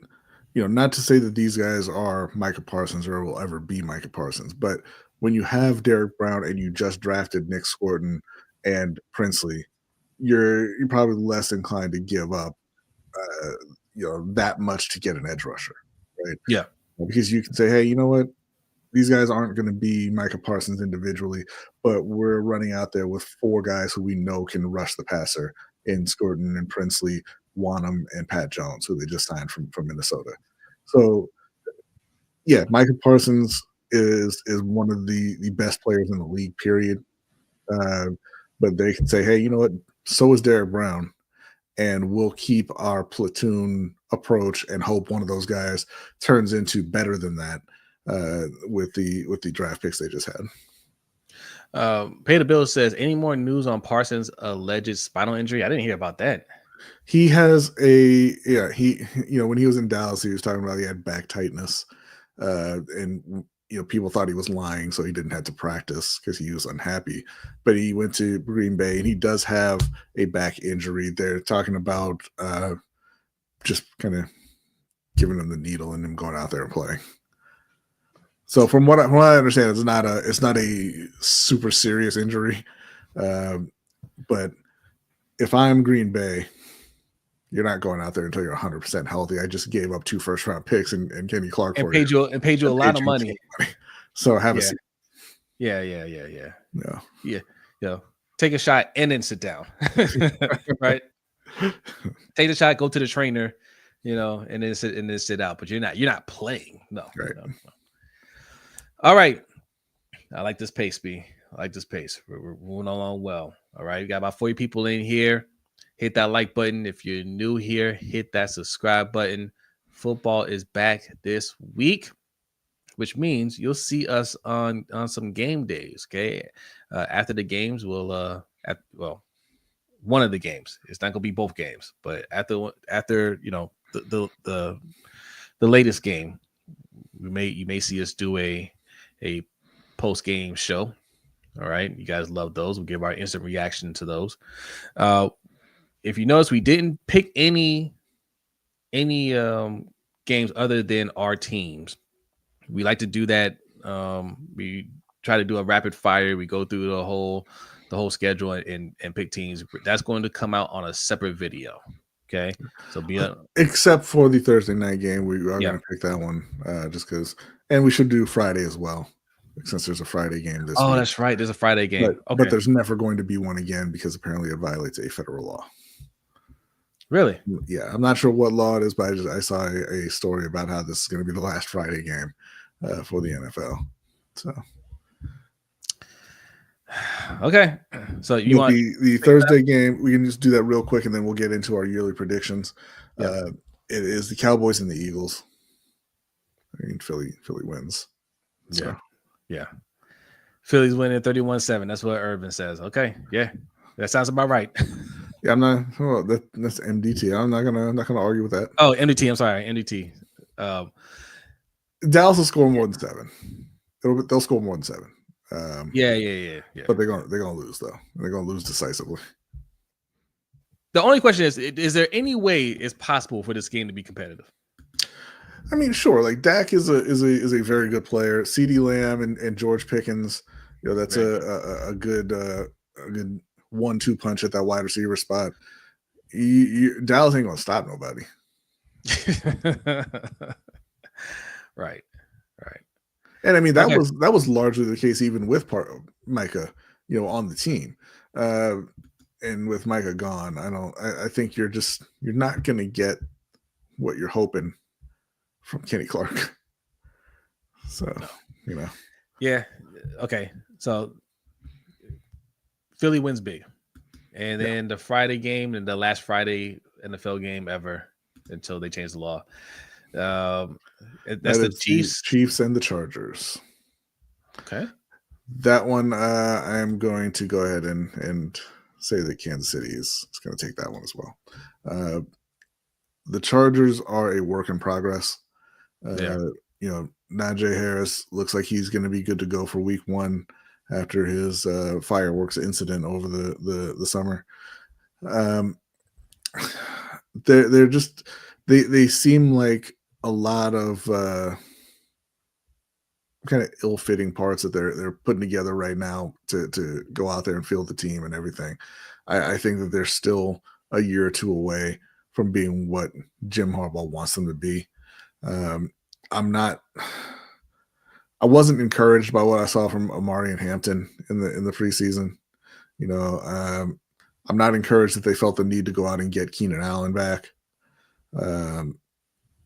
not to say that these guys are Micah Parsons or will ever be Micah Parsons, but when you have Derek Brown and you just drafted Nick Scorton and Princely, you're probably less inclined to give up that much to get an edge rusher, right? Yeah. Because you can say, hey, you know what? These guys aren't going to be Micah Parsons individually, but we're running out there with 4 guys who we know can rush the passer in Scorton and Princely, Wanham, and Pat Jones, who they just signed from Minnesota. So, yeah, Micah Parsons is one of the best players in the league, period. But they can say, hey, you know what? So is Derek Brown, and we'll keep our platoon approach and hope one of those guys turns into better than that with the draft picks they just had. Pay the Bill says, any more news on Parsons' alleged spinal injury? I didn't hear about that. He has when he was in Dallas, he was talking about he had back tightness, and people thought he was lying, so he didn't have to practice because he was unhappy. But he went to Green Bay, and he does have a back injury. They're talking about just kind of giving him the needle and him going out there and playing. So from what I understand, it's not a super serious injury. But if I'm Green Bay, you're not going out there until you're 100% healthy. I just gave up 2 first-round picks and Kenny Clark and paid you a lot of money. So have a seat. Yeah. Take a shot and then sit down. Right? Take the shot, go to the trainer, and then sit out. But you're not playing. No. Right. No. All right. I like this pace, B. I like this pace. We're moving along well. All right. We got about 40 people in here. Hit that like button. If you're new here, hit that subscribe button. Football is back this week, which means you'll see us on some game days. Okay. After the games, one of the games. It's not gonna be both games, but after the the latest game, you may see us do a post game show. All right, you guys love those. We'll give our instant reaction to those. If you notice, we didn't pick any games other than our teams. We like to do that. We try to do a rapid fire. We go through the whole schedule and pick teams. That's going to come out on a separate video. Okay, so except for the Thursday night game, we are going to pick that one just because, and we should do Friday as well, since there's a Friday game this week. Oh, that's right. There's a Friday game. But there's never going to be one again because apparently it violates a federal law. Really? Yeah, I'm not sure what law it is, but I saw a story about how this is going to be the last Friday game for the NFL. So, okay. So you want the Thursday game? We can just do that real quick, and then we'll get into our yearly predictions. Yep. It is the Cowboys and the Eagles. I mean, Philly wins. So. Yeah. Philly's winning 31-7. That's what Urban says. Okay, yeah, that sounds about right. Yeah, I'm not. Well, that's MDT. I'm not gonna argue with that. Oh, MDT. I'm sorry, MDT. Dallas will score more than 7. They'll score more than 7. Yeah. But they're gonna lose though. They're gonna lose decisively. The only question is there any way it's possible for this game to be competitive? I mean, sure. Like Dak is a very good player. CeeDee Lamb and George Pickens. You know, that's a good 1-2 punch at that wide receiver spot. Dallas ain't gonna stop nobody. Right. And I mean that was largely the case even with Micah, you know, on the team. And with Micah gone, I think you're not gonna get what you're hoping from Kenny Clark. So, you know. Yeah. Okay. So Philly wins big. And then the Friday game and the last Friday NFL game ever until they change the law. That's the Chiefs. The Chiefs and the Chargers. Okay. That one, I am going to go ahead and say that Kansas City is going to take that one as well. The Chargers are a work in progress. You know, Najee Harris looks like he's going to be good to go for week 1 after his fireworks incident over the summer. They're just they seem like a lot of kind of ill-fitting parts that they're putting together right now to go out there and field the team and everything. I think that they're still a year or two away from being what Jim Harbaugh wants them to be. I wasn't encouraged by what I saw from Amari and Hampton in the preseason. You know, I'm not encouraged that they felt the need to go out and get Keenan Allen back. You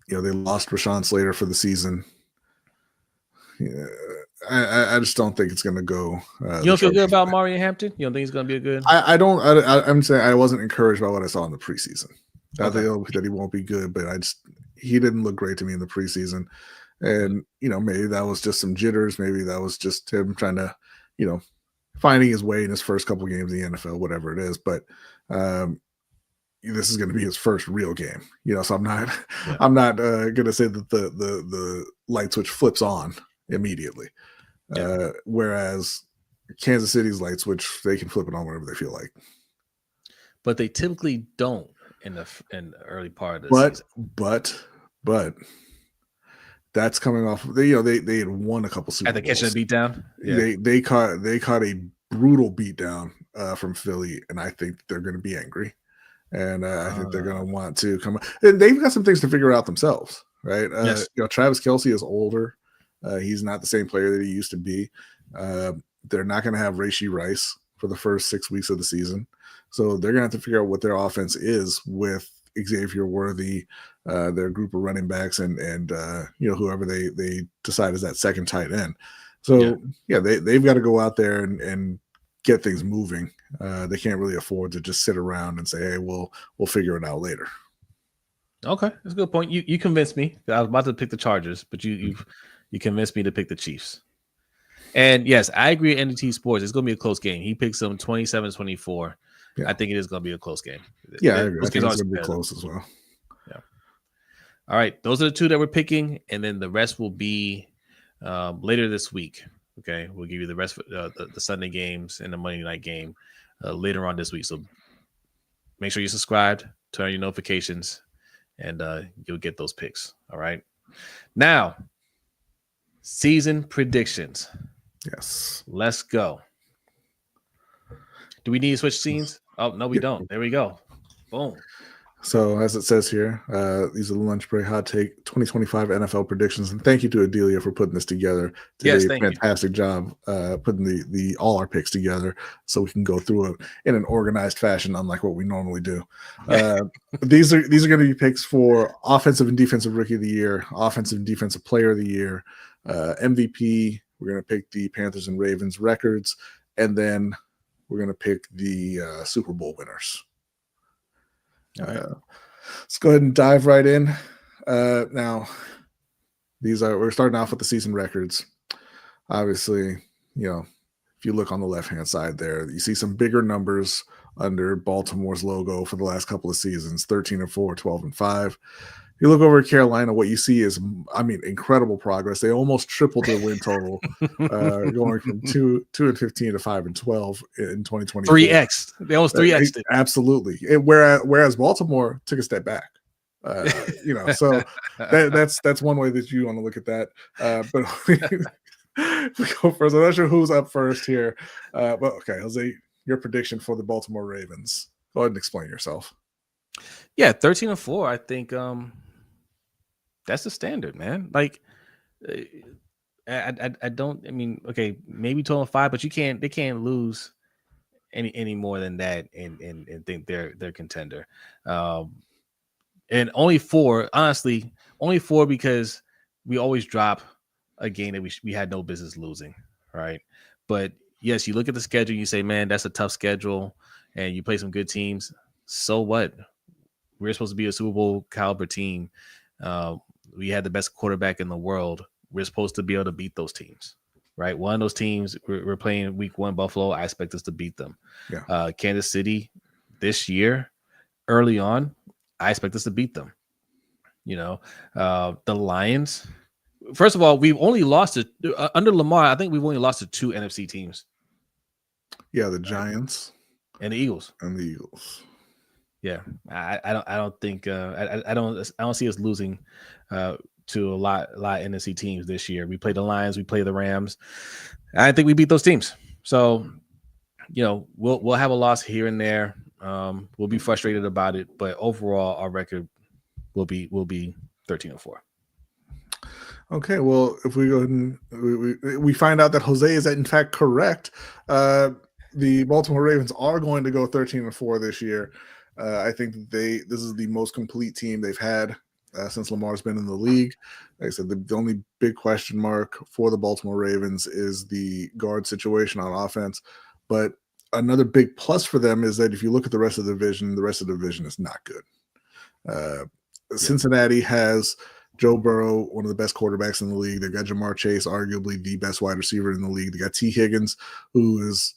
know, they lost Rashawn Slater for the season. Yeah, I just don't think it's going to go. You don't feel good about Amari and Hampton? You don't think he's going to be a good? I don't. I'm saying I wasn't encouraged by what I saw in the preseason. Not that he won't be good, but he didn't look great to me in the preseason. And, you know, maybe that was just some jitters. Maybe that was just him trying to, you know, finding his way in his first couple of games in the NFL, whatever it is. But this is going to be his first real game, you know, so I'm not going to say that the light switch flips on immediately. Whereas Kansas City's light switch, they can flip it on whenever they feel like. But they typically don't in the early part of the season. But that's coming off. They had won a couple Super Bowls. At the catching a beat down. Yeah. They caught a brutal beat down from Philly, and I think they're going to be angry, and I think they're going to want to come. And they've got some things to figure out themselves, right? Yes. You know, Travis Kelce is older. He's not the same player that he used to be. They're not going to have Rashee Rice for the first 6 weeks of the season, so they're going to have to figure out what their offense is with Xavier Worthy, their group of running backs, and you know, whoever they decide is that second tight end. So they've got to go out there and get things moving. They can't really afford to just sit around and say, hey, we'll figure it out later. Okay, that's a good point. You convinced me. I was about to pick the Chargers, but you convinced me to pick the Chiefs. And yes, I agree at NDT Sports. It's going to be a close game. He picks them 27-24. Yeah. I think it is going to be a close game. Yeah, I agree. I think it's going to be close as well. All right, those are the two that we're picking, and then the rest will be later this week. Okay, we'll give you the rest of the Sunday games and the Monday night game later on this week. So make sure you're subscribed, turn on your notifications, and you'll get those picks. All right. Now, season predictions. Yes. Let's go. Do we need to switch scenes? Oh, no, we don't. There we go. Boom. So as it says here, these are the lunch break hot take 2025 NFL predictions, and thank you to Adelia for putting this together. Yes, Today, thank you. fantastic job putting the all our picks together, so we can go through it in an organized fashion, unlike what we normally do. These are going to be picks for offensive and defensive rookie of the year, offensive and defensive player of the year, MVP. We're going to pick the Panthers and Ravens records, and then we're going to pick the Super Bowl winners. All right. Let's go ahead and dive right in. Now, we're starting off with the season records. Obviously, if you look on the left-hand side there, you see some bigger numbers under Baltimore's logo for the last couple of seasons, 13-4, 12-5. You look over at Carolina, what you see is, incredible progress. They almost tripled their win total, going from 2-15 to 5-12 in 2020. 3x. They almost 3x'd it. Absolutely. Whereas Baltimore took a step back. So that's one way that you want to look at that. But we go first. I'm not sure who's up first here. But okay, Jose, your prediction for the Baltimore Ravens. Go ahead and explain yourself. Yeah, 13-4. I think that's the standard, man. Like, I don't. I mean, okay, maybe 12-5, but they can't lose any more than that and think they're contender. And only 4, honestly, because we always drop a game that we had no business losing, right? But yes, you look at the schedule, you say, man, that's a tough schedule, and you play some good teams. So what? We're supposed to be a Super Bowl caliber team. We had the best quarterback in the world. We're supposed to be able to beat those teams, right? One of those teams, we're playing week 1, Buffalo. I expect us to beat them. Yeah. Kansas City this year, early on, I expect us to beat them. The Lions. First of all, we've only lost to under Lamar. I think we've only lost to 2 NFC teams. Yeah, the Giants and the Eagles. Yeah, I don't think I don't see us losing to a lot of NFC teams this year. We play the Lions, we play the Rams. I think we beat those teams. So, we'll have a loss here and there. We'll be frustrated about it, but overall, our record will be 13-4. Okay, well, if we go ahead and we find out that Jose is in fact correct, the Baltimore Ravens are going to go 13-4 this year. I think this is the most complete team they've had since Lamar's been in the league. Like I said, the only big question mark for the Baltimore Ravens is the guard situation on offense. But another big plus for them is that if you look at the rest of the division is not good. Cincinnati has Joe Burrow, one of the best quarterbacks in the league. They've got Jamar Chase, arguably the best wide receiver in the league. They got T. Higgins, who is,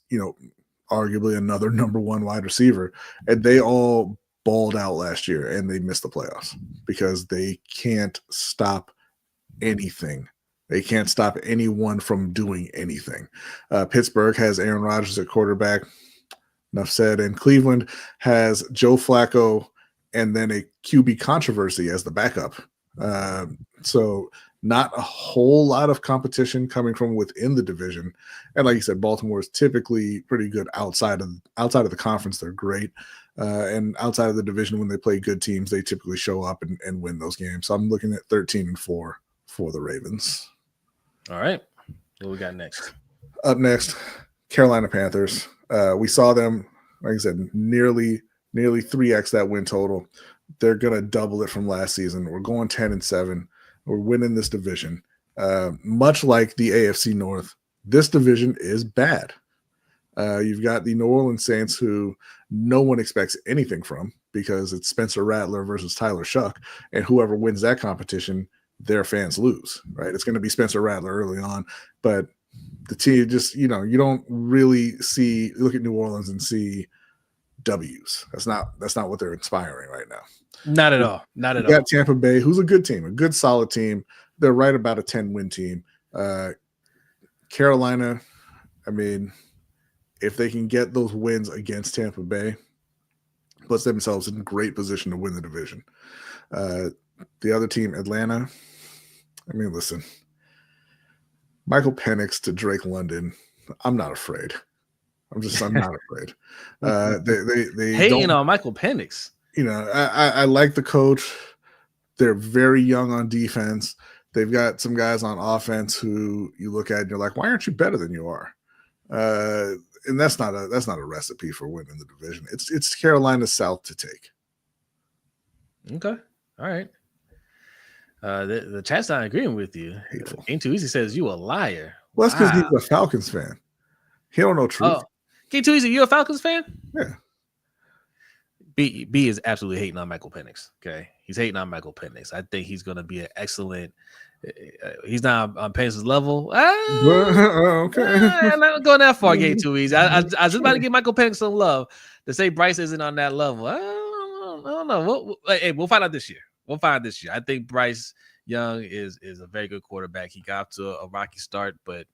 arguably another number 1 wide receiver. And they all balled out last year, and they missed the playoffs because they can't stop anything. They can't stop anyone from doing anything. Pittsburgh has Aaron Rodgers at quarterback. Enough said. And Cleveland has Joe Flacco and then a QB controversy as the backup. So not a whole lot of competition coming from within the division. And like you said, Baltimore is typically pretty good outside of the conference. They're great. And outside of the division, when they play good teams, they typically show up and win those games. So I'm looking at 13-4 for the Ravens. All right. What we got next? Up next, Carolina Panthers. We saw them, like I said, nearly 3x that win total. They're going to double it from last season. We're going 10-7. We're winning this division. Much like the AFC North, this division is bad. You've got the New Orleans Saints, who no one expects anything from because it's Spencer Rattler versus Tyler Shuck, and whoever wins that competition, their fans lose, right? It's going to be Spencer Rattler early on, but the team just, you don't really look at New Orleans and see W's. That's not what they're inspiring right now. Not at all. Not at You all. got Tampa Bay, who's a good team, a good solid team. They're right about a 10-win team. Carolina, I mean, if they can get those wins against Tampa Bay, puts themselves in great position to win the division. The other team, Atlanta, I mean, listen, Michael Penix to Drake London, I'm not afraid. I'm not afraid. They hating don't, on Michael Penix. You know, I like the coach. They're very young on defense. They've got some guys on offense who you look at and you're like, why aren't you better than you are? And that's not a recipe for winning the division. It's Carolina South to take. Okay. All right. The chat's not agreeing with you. Hateful. Ain't Too Easy says you a liar. Well, that's because he's a Falcons fan. He don't know truth. Oh, Ain't Too Easy, you a Falcons fan? Yeah. B is absolutely hating on Michael Penix. Okay, he's hating on Michael Penix. I think he's going to be an excellent. He's not on Penix's level. Okay, I'm not going that far. Ain't Too Easy. I was just about to give Michael Penix some love. To say Bryce isn't on that level, I don't know. We'll find out this year. I think Bryce Young is a very good quarterback. He got to a rocky start, but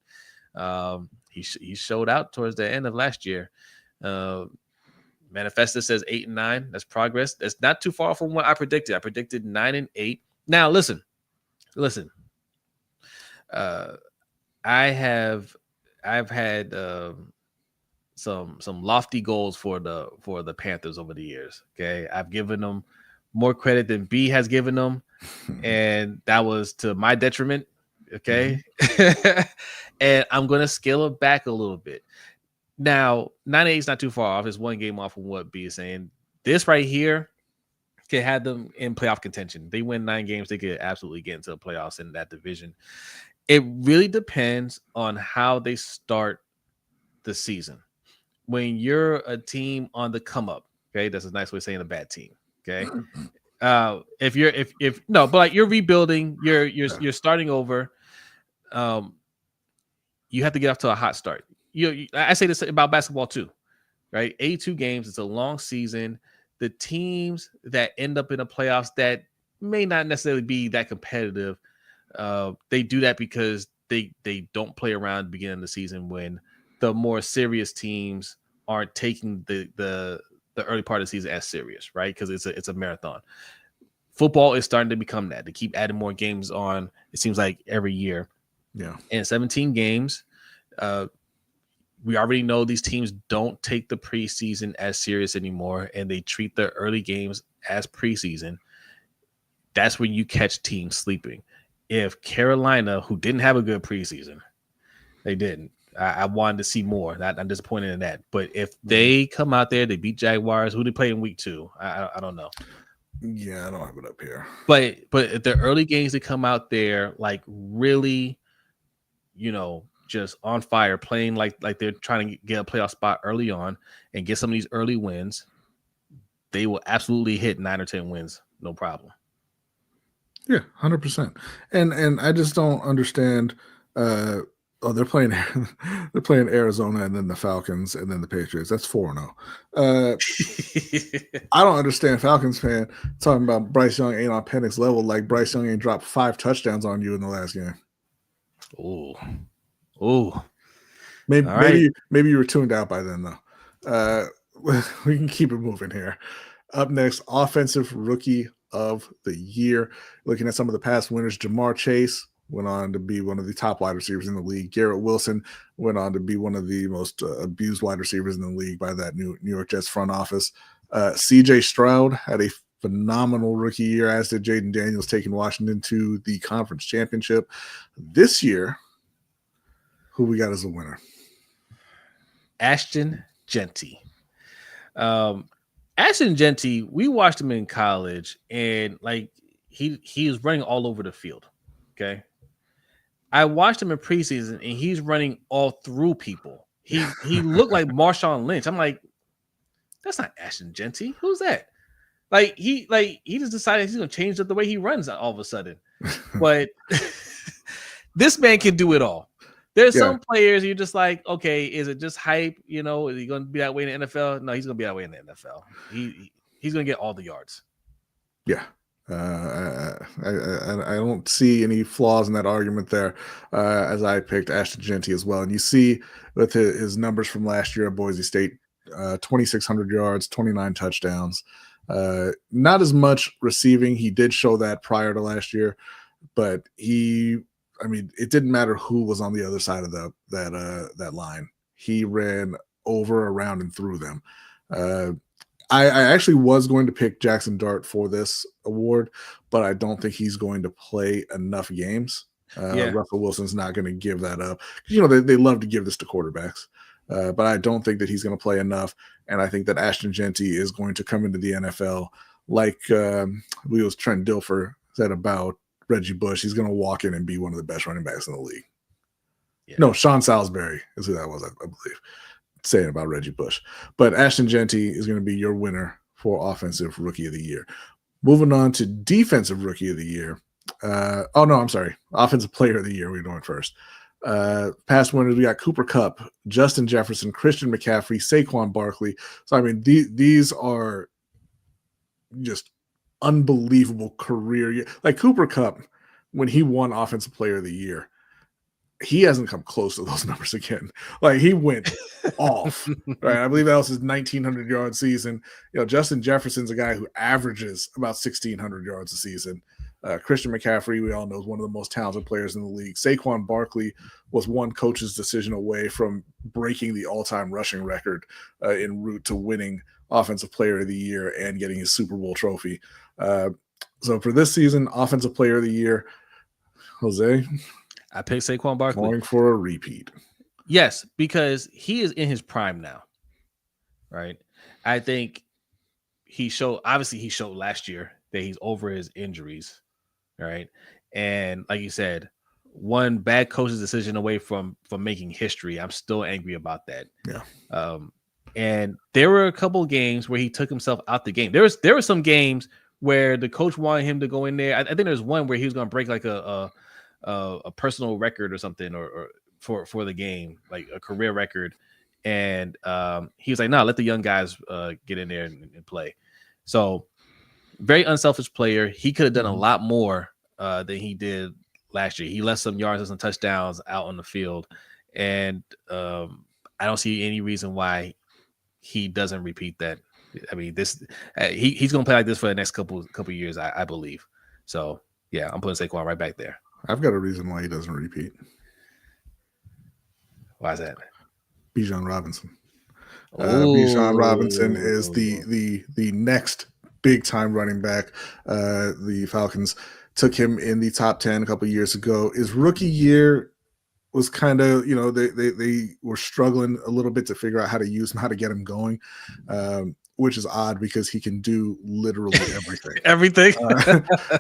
he showed out towards the end of last year. Manifesta says 8-9. That's progress. That's not too far from what I predicted. I predicted 9-8. Now listen. I've had some lofty goals for the Panthers over the years. Okay, I've given them more credit than B has given them, and that was to my detriment. Okay, and I'm gonna scale it back a little bit. Now, 9-8 is not too far off. It's one game off from what B is saying. This right here can have them in playoff contention. They win 9 games, they could absolutely get into the playoffs in that division. It really depends on how they start the season. When you're a team on the come up, okay, that's a nice way of saying a bad team. Okay, if you're rebuilding, you're starting over. You have to get off to a hot start. I say this about basketball too, right? 82 games. It's a long season. The teams that end up in the playoffs that may not necessarily be that competitive, they do that because they don't play around at the beginning of the season when the more serious teams aren't taking the early part of the season as serious, right? Because it's a marathon. Football is starting to become that. They keep adding more games on. It seems like every year. Yeah. And 17 games. We already know these teams don't take the preseason as serious anymore, and they treat the early games as preseason. That's when you catch teams sleeping. If Carolina, who didn't have a good preseason, they didn't. I wanted to see more. I'm disappointed in that. But if they come out there, they beat Jaguars, who they play in week 2. I don't know. Yeah, I don't have it up here. But if the early games they come out there like really, just on fire, playing like they're trying to get a playoff spot early on and get some of these early wins, they will absolutely hit 9 or 10 wins, no problem. Yeah, 100%. And I just don't understand. They're playing Arizona and then the Falcons and then the Patriots. That's 4-0. I don't understand Falcons fan talking about Bryce Young ain't on Penix level like Bryce Young ain't dropped 5 touchdowns on you in the last game. Oh, maybe you were tuned out by then though. We can keep it moving here. Up next, offensive rookie of the year. Looking at some of the past winners, Jamar Chase went on to be one of the top wide receivers in the league. Garrett Wilson went on to be one of the most abused wide receivers in the league by that New York Jets front office. CJ Stroud had a phenomenal rookie year, as did Jaden Daniels, taking Washington to the conference championship. This year, who we got as a winner? Ashton Genty. Ashton Genty, we watched him in college, and like he is running all over the field. Okay, I watched him in preseason, and he's running all through people. He looked like Marshawn Lynch. I'm like, that's not Ashton Genty. Who's that? He just decided he's gonna change up the way he runs all of a sudden. But this man can do it all. There's some players you're just like, okay, is it just hype? Is he going to be that way in the NFL? No, he's going to be that way in the NFL. He's going to get all the yards. Yeah. I don't see any flaws in that argument there, as I picked Ashton Genty as well. And you see with his numbers from last year at Boise State, 2,600 yards, 29 touchdowns. Not as much receiving. He did show that prior to last year, but it didn't matter who was on the other side of that line. He ran over, around, and through them. I actually was going to pick Jackson Dart for this award, but I don't think he's going to play enough games. Russell Wilson's not going to give that up. They love to give this to quarterbacks, but I don't think that he's going to play enough. And I think that Ashton Genty is going to come into the NFL like Trent Dilfer said about Reggie Bush. He's going to walk in and be one of the best running backs in the league. Yeah. No, Sean Salisbury is who that was, I believe, saying about Reggie Bush. But Ashton Genty is going to be your winner for Offensive Rookie of the Year. Moving on to Defensive Rookie of the Year. Offensive Player of the Year. We're doing first. Past winners, we got Cooper Kupp, Justin Jefferson, Christian McCaffrey, Saquon Barkley. So, these are just unbelievable career. Like Cooper Kupp, when he won Offensive Player of the Year, he hasn't come close to those numbers again. Like he went off, right? I believe that was his 1,900 yard season. Justin Jefferson's a guy who averages about 1,600 yards a season. Christian McCaffrey, we all know, is one of the most talented players in the league. Saquon Barkley was one coach's decision away from breaking the all-time rushing record en route to winning Offensive Player of the Year and getting his Super Bowl trophy. So for this season, Offensive Player of the Year, Jose, I picked Saquon Barkley. Going for a repeat. Yes, because he is in his prime now, right? I think he showed last year that he's over his injuries, right? And like you said, one bad coach's decision away from making history. I'm still angry about that. Yeah. And there were a couple of games where he took himself out the game. There were some games where the coach wanted him to go in there. I think there's one where he was going to break like a personal record or something, or for the game, like a career record. And he was like, no, let the young guys get in there and play. So very unselfish player. He could have done a lot more than he did last year. He left some yards and some touchdowns out on the field. And I don't see any reason why he doesn't repeat that. He's going to play like this for the next couple years, I believe. So yeah, I'm putting Saquon right back there. I've got a reason why he doesn't repeat. Why is that? Bijan Robinson. Bijan Robinson is the next big time running back. The Falcons took him in the top 10 a couple of years ago. His rookie year was kind of, they were struggling a little bit to figure out how to use him, how to get him going. Which is odd because he can do literally everything. Everything.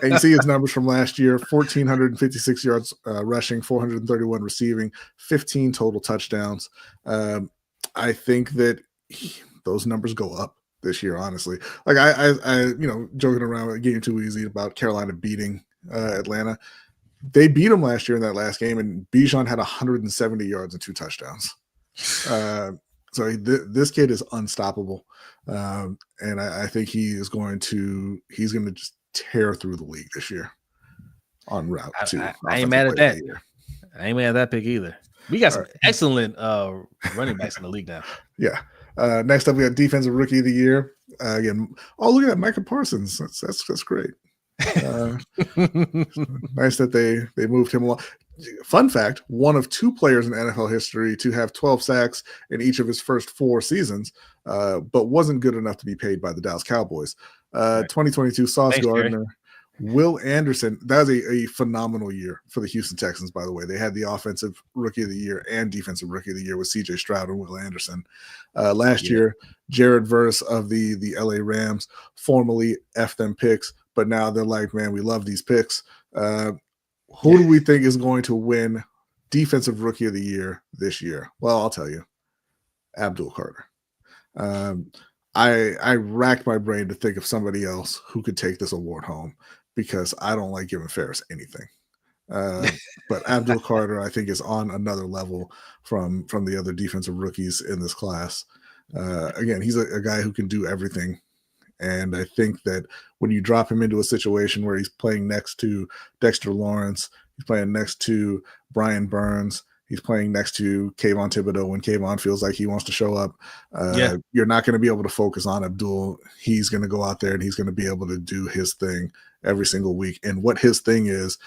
And you see his numbers from last year: 1,456 yards rushing, 431 receiving, 15 total touchdowns. I think that those numbers go up this year. Honestly, like I joking around with Game Too Easy about Carolina beating Atlanta. They beat them last year in that last game, and Bijan had 170 yards and 2 touchdowns. So this kid is unstoppable. And I think he's going to just tear through the league this year on route to. I ain't mad at that. I ain't mad at that pick either. We got some excellent running backs in the league now. Yeah. Next up, we got Defensive Rookie of the Year. Again, look at that, Micah Parsons. That's great. Nice that they moved him along. Fun fact, one of 2 players in NFL history to have 12 sacks in each of his first 4 seasons, but wasn't good enough to be paid by the Dallas Cowboys. 2022, Sauce Gardner, Will Anderson. That was a phenomenal year for the Houston Texans, by the way. They had the Offensive Rookie of the Year and Defensive Rookie of the Year with C.J. Stroud and Will Anderson. Last year, Jared Verse of the L.A. Rams formerly F them picks, but now they're like, man, we love these picks. Who do we think is going to win Defensive Rookie of the Year this year? Well, I'll tell you, Abdul Carter. I racked my brain to think of somebody else who could take this award home because I don't like giving Ferris anything. But Abdul Carter, I think, is on another level from the other defensive rookies in this class. Again, he's a guy who can do everything, And I think that when you drop him into a situation where he's playing next to Dexter Lawrence, he's playing next to Brian Burns, he's playing next to Kayvon Thibodeau when Kayvon feels like he wants to show up, you're not going to be able to focus on Abdul. He's going to go out there and he's going to be able to do his thing every single week. And what his thing is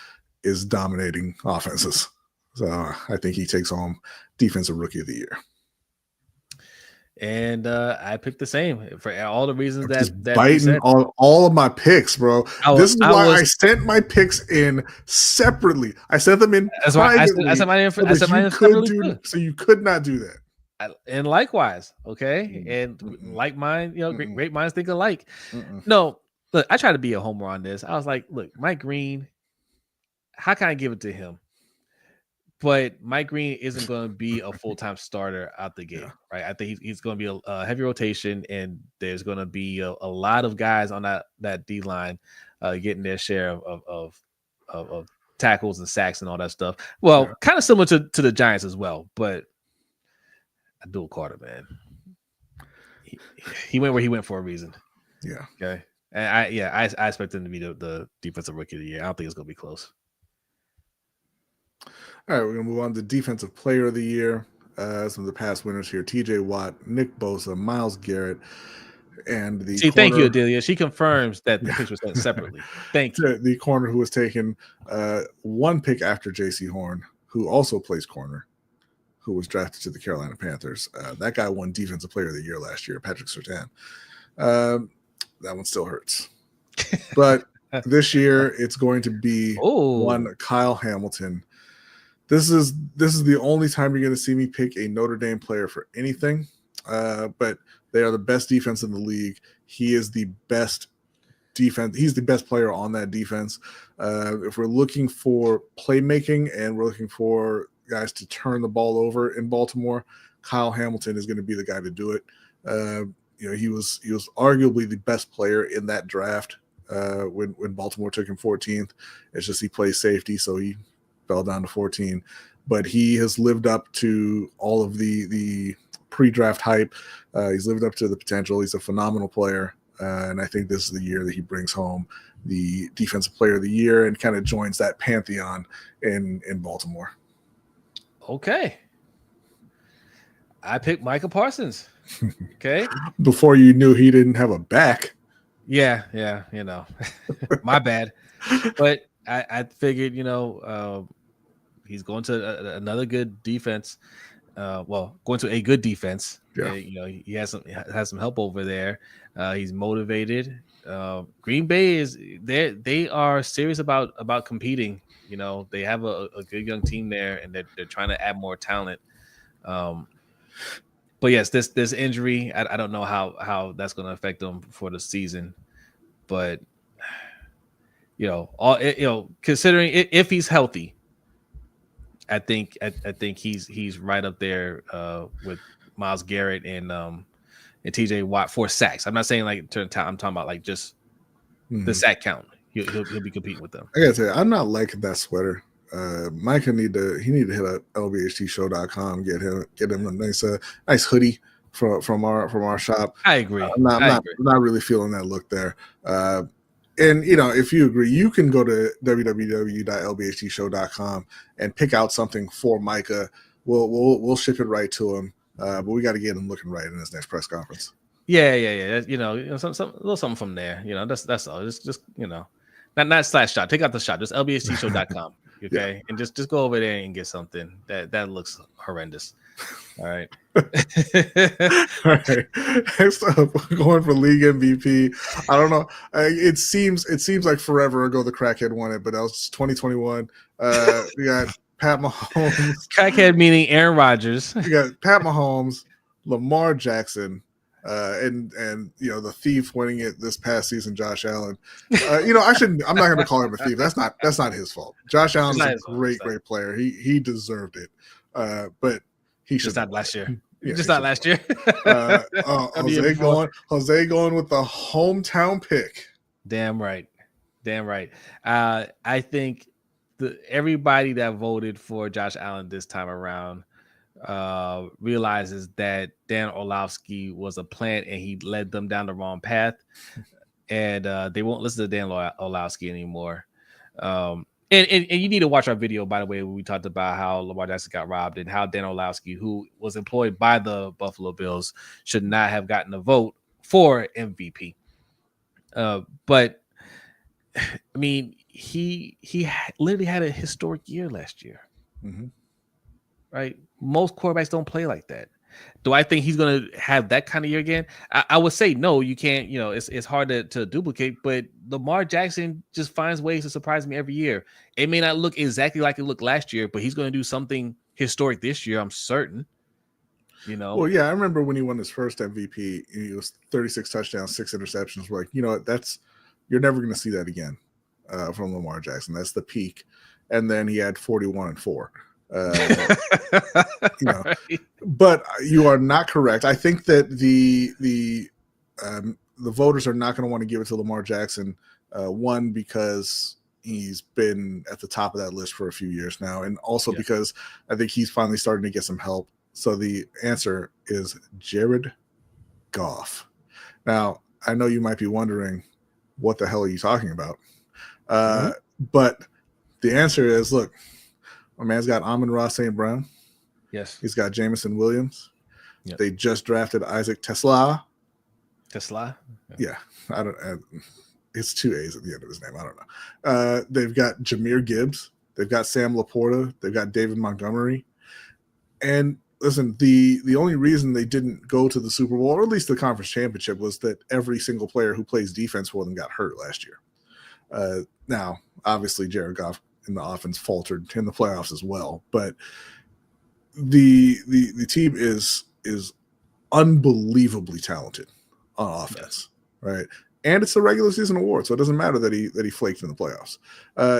dominating offenses. So I think he takes home Defensive Rookie of the Year. And I picked the same for all the reasons that biting on all of my picks, bro. This is why I sent my picks in separately. I sent them in privately. I sent mine so you could not do that. And likewise, okay. And like mine, great minds think alike. No, look, I try to be a homer on this. I was like, look, Mike Green, how can I give it to him? But Mike Green isn't going to be a full-time starter out the game, right? I think he's going to be a heavy rotation, and there's going to be a lot of guys on that D line getting their share of tackles and sacks and all that stuff. Well, kind of similar to the Giants as well, but Abdul Carter, man, he went where he went for a reason. Yeah. Okay. And I expect him to be the Defensive Rookie of the Year. I don't think it's going to be close. All right, we're going to move on to Defensive Player of the Year. Some of the past winners here: T.J. Watt, Nick Bosa, Myles Garrett, and the corner. Thank you, Adelia. She confirms that the picks were sent separately. Thank you. The corner who was taken one pick after J.C. Horn, who also plays corner, who was drafted to the Carolina Panthers. That guy won Defensive Player of the Year last year, Patrick Surtain. That one still hurts. But this year, it's going to be one Kyle Hamilton. This is the only time you're going to see me pick a Notre Dame player for anything, but they are the best defense in the league. He is the best defense. He's the best player on that defense. If we're looking for playmaking and we're looking for guys to turn the ball over in Baltimore, Kyle Hamilton is going to be the guy to do it. He was arguably the best player in that draft when Baltimore took him 14th. It's just he plays safety, so he fell down to 14, but he has lived up to all of the pre-draft hype. He's lived up to the potential. He's a phenomenal player, and I think this is the year that he brings home the Defensive Player of the Year and kind of joins that pantheon in Baltimore. Okay. I picked Micah Parsons. Okay. Before you knew he didn't have a back. Yeah, my bad. But I figured, he's going to another good defense. Going to a good defense. Yeah. He has some help over there. He's motivated. Green Bay they are serious about competing. They have a good young team there, and they're trying to add more talent. But yes, this injury, I don't know how that's going to affect them for the season, but. Considering if he's healthy, I think he's right up there with Myles Garrett and T.J. Watt for sacks. I'm not saying like turn time. I'm talking about like just the sack count. He'll be competing with them. I gotta tell you, I'm not liking that sweater. Micah need to hit up LBHTShow.com, get him a nice hoodie from our shop. I agree. I'm not really feeling that look there. And, if you agree, you can go to www.lbhtshow.com and pick out something for Micah. We'll ship it right to him. But we got to get him looking right in his next press conference. Yeah. A little something from there. That's all. Just not slash shop. Take out the shop. Just lbhtshow.com. Okay. Yeah. And just go over there and get something that looks horrendous. All right. All right. Next up, going for league MVP. I don't know. It seems like forever ago the crackhead won it, but that was 2021. We got Pat Mahomes. Crackhead meaning Aaron Rodgers. We got Pat Mahomes, Lamar Jackson, and the thief winning it this past season, Josh Allen. I'm not going to call him a thief. That's not his fault. Josh Allen is a great player. He deserved it. But he should not last year. Yeah, just not last year. Jose going with the hometown pick. Damn right. I think everybody that voted for Josh Allen this time around realizes that Dan Orlovsky was a plant and he led them down the wrong path, and they won't listen to Dan Orlovsky anymore. And you need to watch our video, by the way, where we talked about how Lamar Jackson got robbed and how Dan Orlovsky, who was employed by the Buffalo Bills, should not have gotten a vote for MVP. But I mean, he literally had a historic year last year, right? Most quarterbacks don't play like that. Do I think he's going to have that kind of year again? I would say no. You can't. You know, it's hard to duplicate. But Lamar Jackson just finds ways to surprise me every year. It may not look exactly like it looked last year, but he's going to do something historic this year. I'm certain. You know. Well, yeah, I remember when he won his first MVP. He was 36 touchdowns, 6 interceptions. We're like, you know, you're never going to see that again from Lamar Jackson. That's the peak. And then he had 41 and 4. You know, right. But you are not correct. I think that the voters are not going to want to give it to Lamar Jackson. One, because he's been at the top of that list for a few years now, and also because I think he's finally starting to get some help. So the answer is Jared Goff. Now, I know you might be wondering, what the hell are you talking about? But the answer is, look, my man's got Amon-Ra St. Brown. Yes. He's got Jameson Williams. Yep. They just drafted Isaac Tesla. Tesla? Yeah. It's 2 A's at the end of his name. I don't know. They've got Jahmyr Gibbs. They've got Sam Laporta. They've got David Montgomery. And listen, the only reason they didn't go to the Super Bowl, or at least the conference championship, was that every single player who plays defense for them got hurt last year. Now, obviously, Jared Goff in the offense faltered in the playoffs as well, but the team is unbelievably talented on offense, right? And it's a regular season award, so it doesn't matter that he flaked in the playoffs.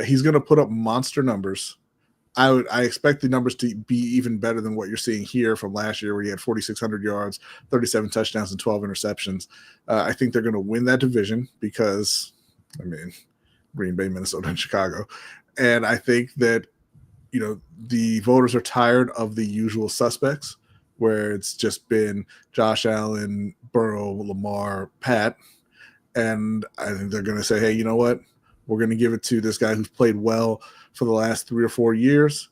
He's going to put up monster numbers. I expect the numbers to be even better than what you're seeing here from last year, where he had 4,600 yards, 37 touchdowns, and 12 interceptions. I think they're going to win that division because, I mean, Green Bay, Minnesota, and Chicago. And I think that, you know, the voters are tired of the usual suspects, where it's just been Josh Allen, Burrow, Lamar, Pat. And I think they're going to say, hey, you know what? We're going to give it to this guy who's played well for the last 3 or 4 years.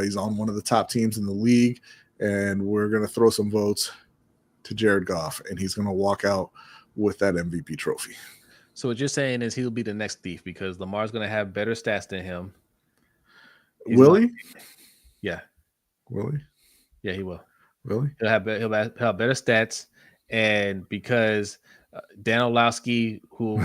He's on one of the top teams in the league. And we're going to throw some votes to Jared Goff. And he's going to walk out with that MVP trophy. So what you're saying is he'll be the next thief because Lamar's going to have better stats than him. Will he? Yeah. Will he? Yeah, he will. Will he? He'll have better stats, and because Dan Orlovsky, who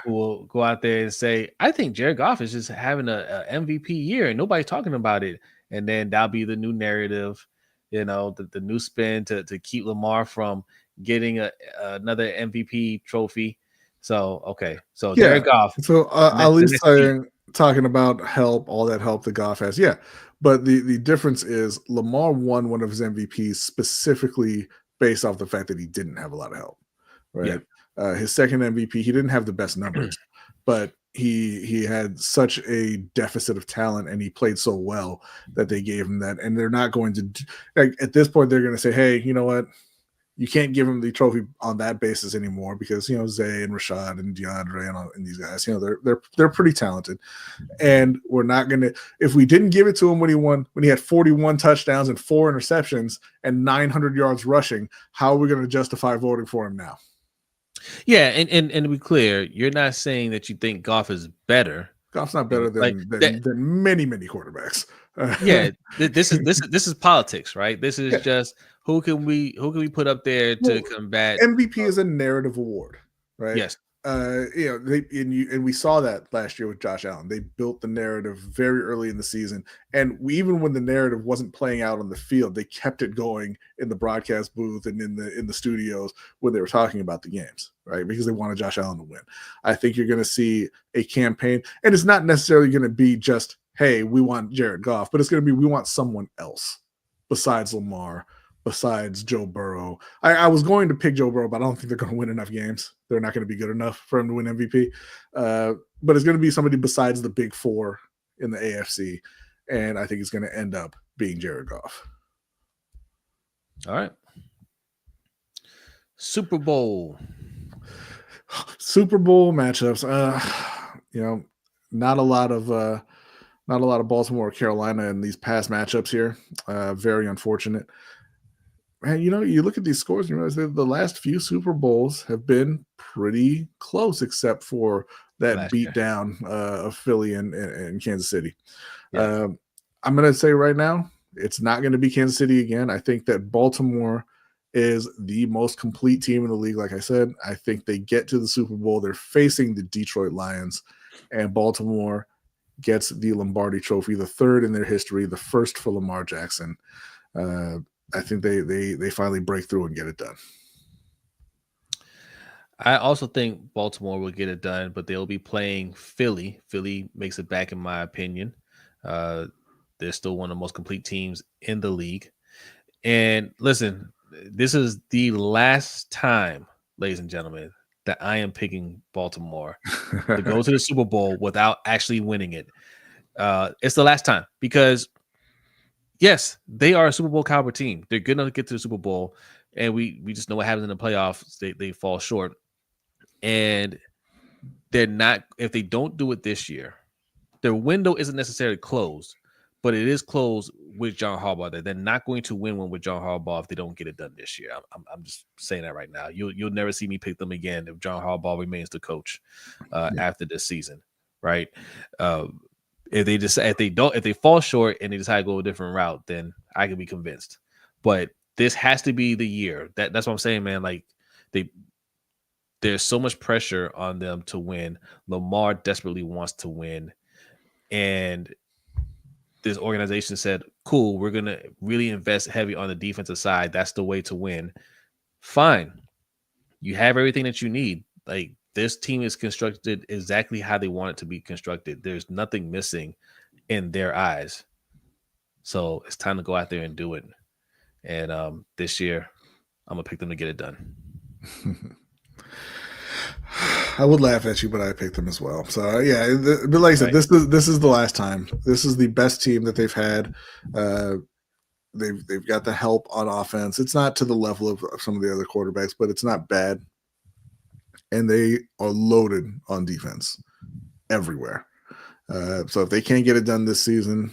will go out there and say, I think Jared Goff is just having a MVP year and nobody's talking about it, and then that'll be the new narrative, you know, the new spin to keep Lamar from getting another MVP trophy. So, okay. So, yeah. Jared Goff. So, at least talking about help, all that help that Goff has. Yeah. But the difference is Lamar won one of his MVPs specifically based off the fact that he didn't have a lot of help, right? Yeah. His second MVP, he didn't have the best numbers, but he had such a deficit of talent and he played so well that they gave him that. And they're not going to, like, at this point, they're going to say, hey, you know what? You can't give him the trophy on that basis anymore because, you know, Zay and Rashad and DeAndre and these guys, you know, they're pretty talented. And we're not going to, if we didn't give it to him when he had 41 touchdowns and 4 interceptions and 900 yards rushing, how are we going to justify voting for him now? Yeah. And to be clear, you're not saying that you think Goff is better. Goff's not better than many, many quarterbacks. Yeah. This is politics, right? This is just, who can we put up there to combat? MVP is a narrative award, right? Yes. You know, we saw that last year with Josh Allen. They built the narrative very early in the season, and even when the narrative wasn't playing out on the field, they kept it going in the broadcast booth and in the studios when they were talking about the games, right? Because they wanted Josh Allen to win. I think you're going to see a campaign, and it's not necessarily going to be just, hey, we want Jared Goff, but it's going to be, we want someone else besides Lamar, besides Joe Burrow. I was going to pick Joe Burrow, but I don't think they're going to win enough games. They're not going to be good enough for him to win MVP. But it's going to be somebody besides the big four in the AFC, and I think it's going to end up being Jared Goff. All right. Super Bowl. Super Bowl matchups. Not a lot of Baltimore or Carolina in these past matchups here. Very unfortunate. Man, you look at these scores and you realize that the last few Super Bowls have been pretty close, except for that Last beat year. down of Philly and Kansas City. Yeah. I'm going to say right now, it's not going to be Kansas City again. I think that Baltimore is the most complete team in the league. Like I said, I think they get to the Super Bowl. They're facing the Detroit Lions, and Baltimore gets the Lombardi Trophy, the third in their history, the first for Lamar Jackson. I think they finally break through and get it done. I also think Baltimore will get it done, but they'll be playing Philly. Philly makes it back, in my opinion. They're still one of the most complete teams in the league. And listen, this is the last time, ladies and gentlemen, that I am picking Baltimore to go to the Super Bowl without actually winning it. It's the last time because, yes, they are a Super Bowl caliber team. They're good enough to get to the Super Bowl, and we just know what happens in the playoffs. They fall short. And they're not, if they don't do it this year, their window isn't necessarily closed, but it is closed with John Harbaugh. They're not going to win one with John Harbaugh if they don't get it done this year. I'm just saying that right now. You'll never see me pick them again if John Harbaugh remains the coach after this season, right? If they fall short and they decide to go a different route, then I can be convinced. But this has to be the year. That's what I'm saying, man. Like there's so much pressure on them to win. Lamar desperately wants to win. And this organization said, cool, we're going to really invest heavy on the defensive side. That's the way to win. Fine. You have everything that you need. Like, this team is constructed exactly how they want it to be constructed. There's nothing missing in their eyes. So it's time to go out there and do it. And this year, I'm going to pick them to get it done. I would laugh at you, but I picked them as well. So yeah, but like I said, this is the last time. This is the best team that they've had. They've got the help on offense. It's not to the level of some of the other quarterbacks, but it's not bad. And they are loaded on defense everywhere. So if they can't get it done this season,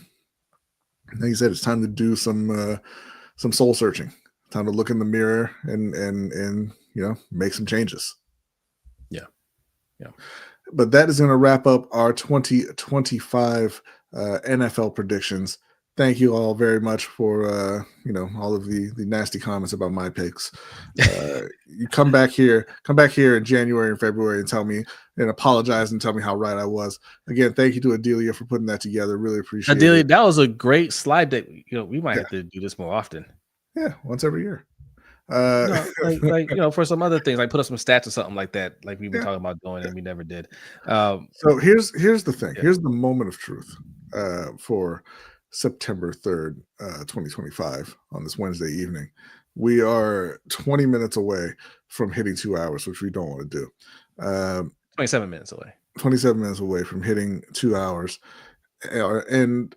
like you said, it's time to do some soul searching. Time to look in the mirror and make some changes. Yeah. But that is going to wrap up our 2025 NFL predictions. Thank you all very much for all of the nasty comments about my picks. You come back here in January and February and tell me and apologize and tell me how right I was. Again, thank you to Adelia for putting that together. Really appreciate it. Adelia, that was a great slide deck. We might have to do this more often. Yeah, once every year. For some other things, like put up some stats or something like that, like we've been talking about doing and we never did. So here's the thing. Yeah. Here's the moment of truth for September 3rd, 2025 on this Wednesday evening. We are 20 minutes away from hitting 2 hours, which we don't want to do. 27 minutes away. 27 minutes away from hitting 2 hours. And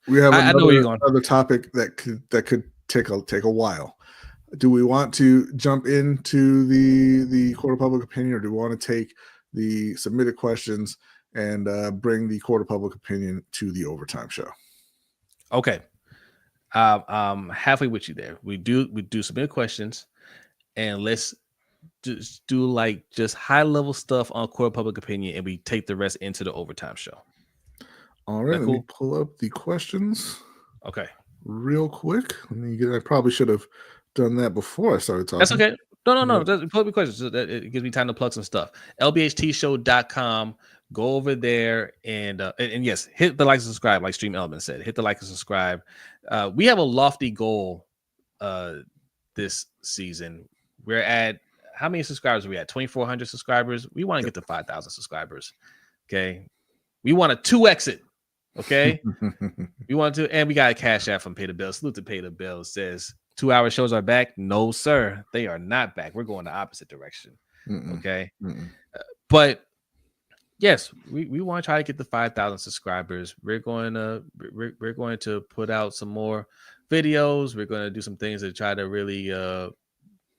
we have another topic that could take a while. Do we want to jump into the court of public opinion, or do we want to take the submitted questions and bring the court of public opinion to the overtime show? Okay. I'm halfway with you there. We do submit questions, and let's just do like just high level stuff on court of public opinion, and we take the rest into the overtime show. All right, let me pull up the questions. Okay. Real quick. I probably should have done that before I started talking. That's okay. No. Pull up your questions. It gives me time to plug some stuff. LBHTShow.com. Go over there and yes, hit the like and subscribe, like Stream Element said. Hit the like and subscribe. We have a lofty goal this season. We're at, how many subscribers are we at? 2,400 subscribers. We want to get to 5,000 subscribers. Okay. We want to 2x it. Okay. We want to, and we got a cash app from Pay the Bill. Salute to Pay the Bill. Says 2 hour shows are back. No, sir. They are not back. We're going the opposite direction. Okay. But yes, we want to try to get the 5,000 subscribers. We're going to put out some more videos. We're going to do some things to try to really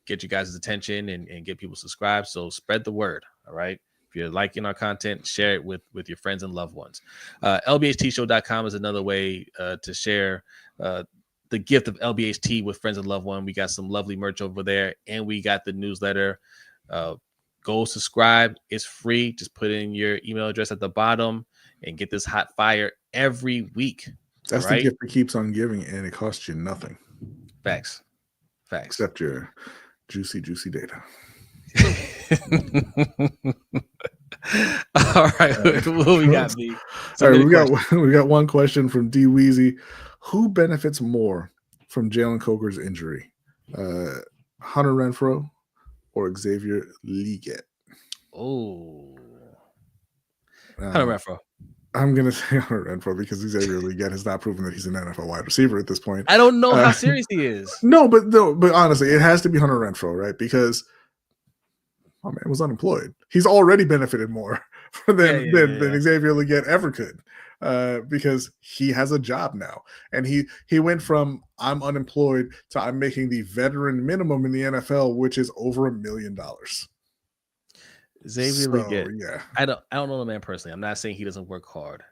get you guys' attention and get people subscribed. So spread the word. All right. If you're liking our content, share it with your friends and loved ones. LBHTShow.com is another way to share the gift of LBHT with friends and loved ones. We got some lovely merch over there, and we got the newsletter. Go subscribe. It's free. Just put in your email address at the bottom and get this hot fire every week. That's right? the gift that keeps on giving, and it costs you nothing. Facts. Except your juicy data. All right. What we got, B? All right, we got one question from D Weezy. Who benefits more from Jalen Coker's injury? Hunter Renfrow or Xavier Leggett? Oh, Hunter Renfrow. I'm going to say Hunter Renfrow because Xavier Leggett has not proven that he's an NFL wide receiver at this point. I don't know how serious he is. No, but honestly, it has to be Hunter Renfrow, right? Because my man was unemployed. He's already benefited more than Xavier Leggett ever could because he has a job now. And he went from I'm unemployed to I'm making the veteran minimum in the NFL, which is over $1 million. Xavier Leggett. Yeah. I don't know the man personally. I'm not saying he doesn't work hard.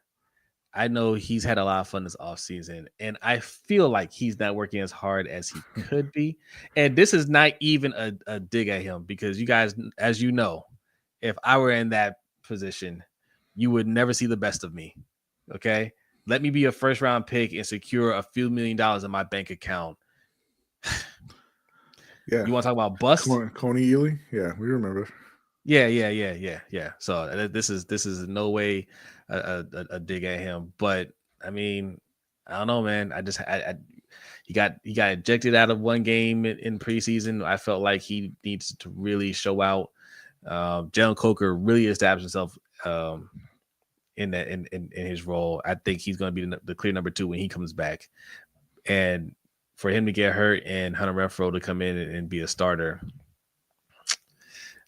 I know he's had a lot of fun this offseason, and I feel like he's not working as hard as he could be. And this is not even a dig at him because you guys, as you know, if I were in that position, you would never see the best of me. Okay? Let me be a first-round pick and secure a few $1 million in my bank account. Yeah. You want to talk about bust? Coney Ely? Yeah, we remember. Yeah. So this is in no way a dig at him, but I mean, I don't know, man. He got ejected out of one game in preseason. I felt like he needs to really show out. Jalen Coker really established himself in his role. I think he's going to be the clear number 2 when he comes back, and for him to get hurt and Hunter Renfrow to come in and be a starter.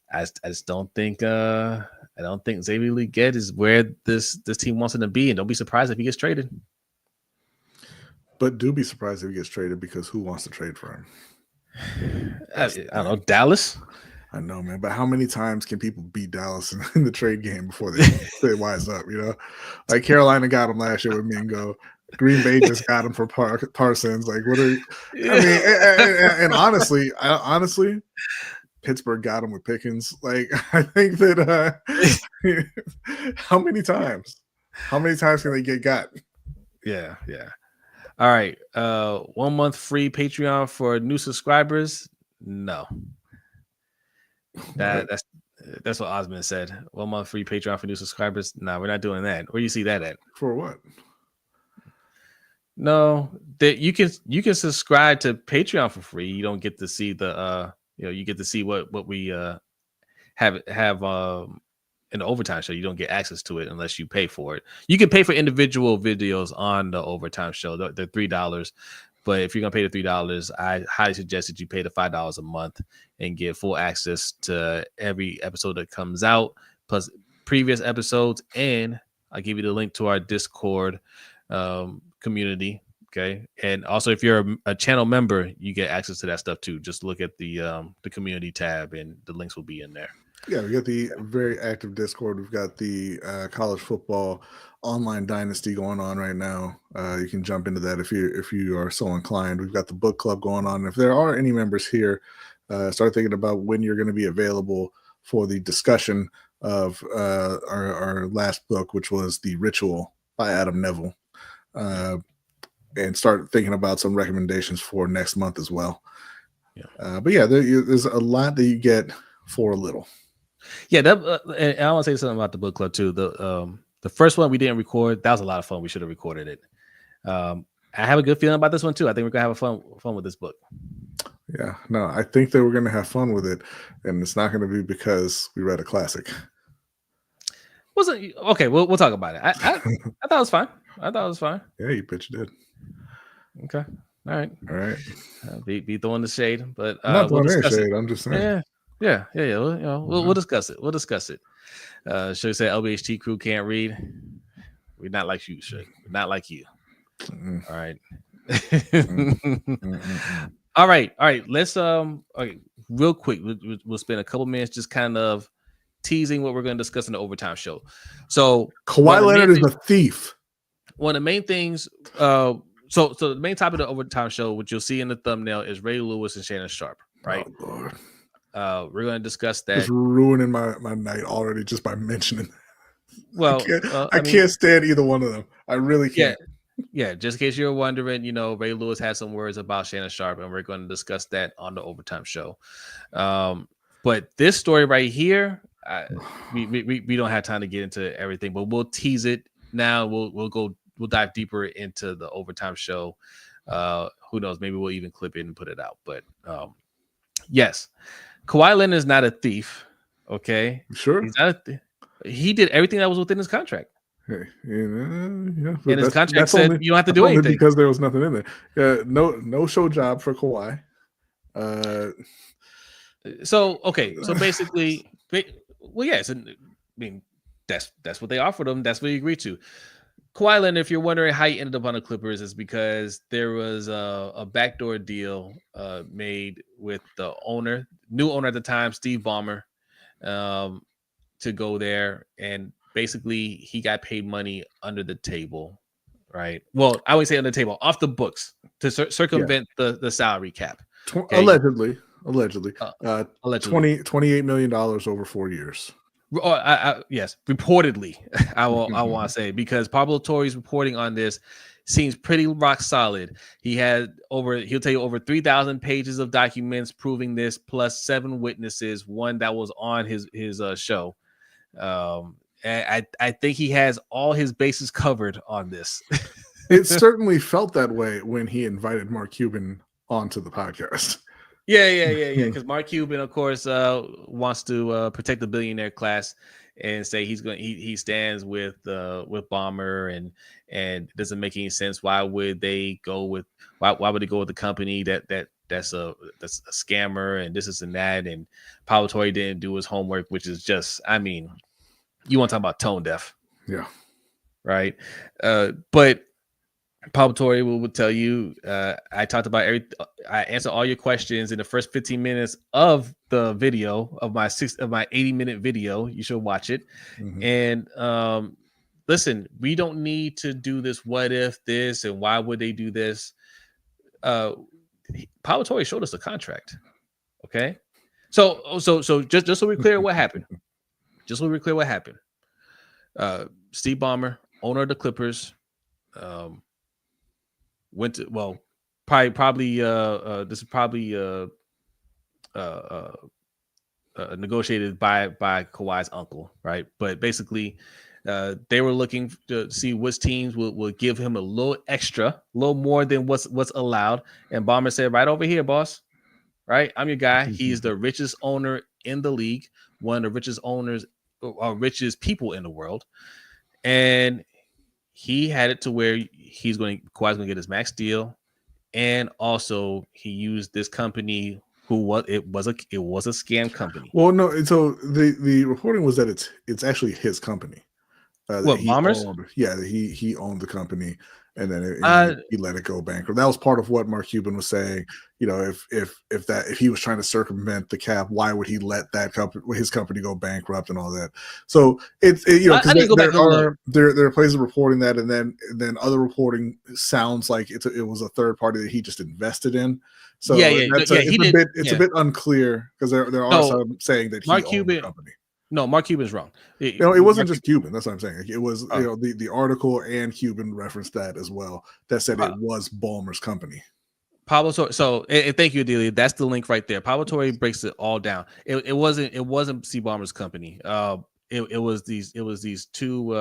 I just don't think Xavier Leggett is where this team wants him to be, and don't be surprised if he gets traded. But do be surprised if he gets traded because who wants to trade for him? I don't know, Dallas. I know, man. But how many times can people beat Dallas in the trade game before they wise up? You know, like Carolina got him last year with Mingo. Green Bay just got him for Parsons. Like, what are? I mean, and honestly. Pittsburgh got him with Pickens. Like, I think that how many times can they get got? Yeah. All right. 1 month free Patreon for new subscribers. No. That's what Osmond said. 1 month free Patreon for new subscribers. No, we're not doing that. Where do you see that at? For what? No, that you can subscribe to Patreon for free. You don't get to see the you get to see what we have in the overtime show. You don't get access to it unless you pay for it. You can pay for individual videos on the overtime show. They're $3, but if you're gonna pay the $3, I highly suggest that you pay the $5 a month and get full access to every episode that comes out, plus previous episodes, and I'll give you the link to our Discord community. Okay, and also if you're a channel member, you get access to that stuff too. Just look at the community tab, and the links will be in there. Yeah, we got the very active Discord. We've got the college football online dynasty going on right now. You can jump into that if you are so inclined. We've got the book club going on. If there are any members here, start thinking about when you're going to be available for the discussion of our last book, which was The Ritual by Adam Neville. And start thinking about some recommendations for next month as well. Yeah. But yeah, there's a lot that you get for a little. Yeah, and I want to say something about the book club too. The first one we didn't record. That was a lot of fun. We should have recorded it. I have a good feeling about this one too. I think we're gonna have fun with this book. Yeah, no, I think that we're gonna have fun with it, and it's not gonna be because we read a classic. Wasn't okay. We'll talk about it. I thought it was fine. Yeah, you bitch did. Okay. All right. Be throwing the shade, but not throwing any shade. I'm just saying. Yeah. We'll discuss it. Should say LBHT crew can't read. We're not like you, Should. We're not like you. Mm-hmm. All right. All right. Let's okay, real quick. We'll spend a couple minutes just kind of teasing what we're going to discuss in the overtime show. So Kawhi Leonard is a thief. One of the main things. So the main topic of the overtime show, which you'll see in the thumbnail, is Ray Lewis and Shannon Sharp. Right. Oh, Lord. We're going to discuss that. Just ruining my night already just by mentioning. Well, I can't stand either one of them. I really can't. Yeah. Just in case you're wondering, Ray Lewis had some words about Shannon Sharp, and we're going to discuss that on the overtime show. But this story right here, we don't have time to get into everything, but we'll tease it now. We'll dive deeper into the overtime show. Who knows? Maybe we'll even clip it and put it out. But yes, Kawhi Leonard is not a thief. Okay, sure. He's not he did everything that was within his contract. Hey, and his contract said you don't have to do anything because there was nothing in there. No show job for Kawhi. So basically, well, yes, I mean that's what they offered him. That's what he agreed to. Kawhi Leonard, if you're wondering how he ended up on the Clippers, is because there was a backdoor deal made with the new owner at the time, Steve Ballmer, to go there, and basically he got paid money under the table, right? Well, I would say under the table, off the books, to circumvent the salary cap. Okay? Allegedly, $28 million over 4 years. Yes, reportedly, I want to say, because Pablo Torre's reporting on this seems pretty rock solid. He'll tell you over 3,000 pages of documents proving this, plus 7 witnesses, one that was on his show. And I think he has all his bases covered on this. It certainly felt that way when he invited Mark Cuban onto the podcast. Yeah. Because Mark Cuban, of course, wants to protect the billionaire class and say he stands with Ballmer, and it doesn't make any sense. Why would they go with the company that's a scammer and this and that? And Pablo Torre didn't do his homework, which is just, I mean, you want to talk about tone deaf. Yeah. Right. But Pablo Torre will tell you, I talked about I answered all your questions in the first 15 minutes of the video of my 80-minute video. You should watch it. Mm-hmm. And listen, we don't need to do this. What if this, and why would they do this? Pablo Torre showed us the contract. Okay. So just so we're clear what happened. Steve Ballmer, owner of the Clippers, went to, well, probably this is probably negotiated by Kawhi's uncle, right? But basically, they were looking to see which teams will give him a little more than what's allowed. And Ballmer said, "Right over here, boss. Right, I'm your guy." He's the richest owner in the league, one of the richest owners or richest people in the world, and he had it to where Kawhi's going to get his max deal, and also he used this company it was a scam company. Well, no, so the reporting was that it's actually his company. Ballmer's? He owned the company, and then he let it go bankrupt. That was part of what Mark Cuban was saying. If he was trying to circumvent the cap, why would he let his company go bankrupt and all that? So there are places reporting that, and then other reporting sounds like it was a third party that he just invested in. So it's a bit unclear, because there are some saying that he owned the company. No, Mark Cuban's wrong. It wasn't just Cuban. That's what I'm saying. It was the article, and Cuban referenced that as well. That said it was Ballmer's company. Pablo Torre. So, and thank you, Adelia. That's the link right there. Pablo Torre breaks it all down. It wasn't Steve Ballmer's company. It was two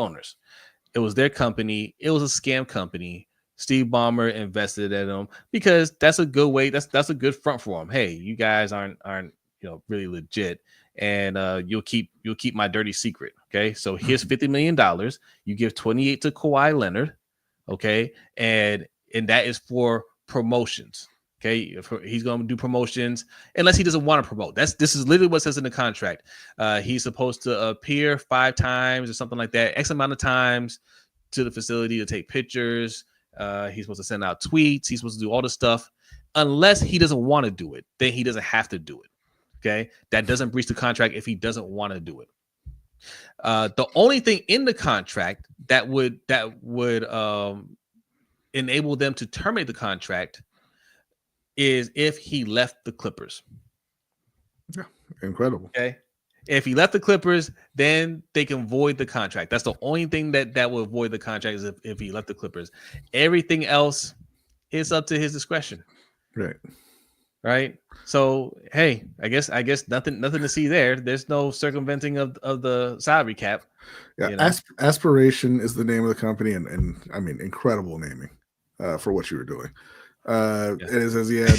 owners. It was their company. It was a scam company. Steve Ballmer invested in them because that's a good way. That's a good front for him. Hey, you guys aren't really legit, and you'll keep my dirty secret. Okay, so here's $50 million. You give 28 to Kawhi Leonard. Okay, and that is for promotions. Okay, he's going to do promotions unless he doesn't want to promote. This is literally what it says in the contract. He's supposed to appear 5 times or something like that, X amount of times to the facility to take pictures. He's supposed to send out tweets. He's supposed to do all this stuff. Unless he doesn't want to do it, then he doesn't have to do it. Okay, that doesn't breach the contract if he doesn't want to do it. The only thing in the contract that would enable them to terminate the contract is if he left the Clippers. Yeah, incredible. Okay, if he left the Clippers, then they can void the contract. That's the only thing that will void the contract is if he left the Clippers. Everything else is up to his discretion. Right. So hey, I guess nothing to see there. There's no circumventing of the salary cap. Yeah, you know? Aspiration is the name of the company, and I mean incredible naming for what you were doing. It says he had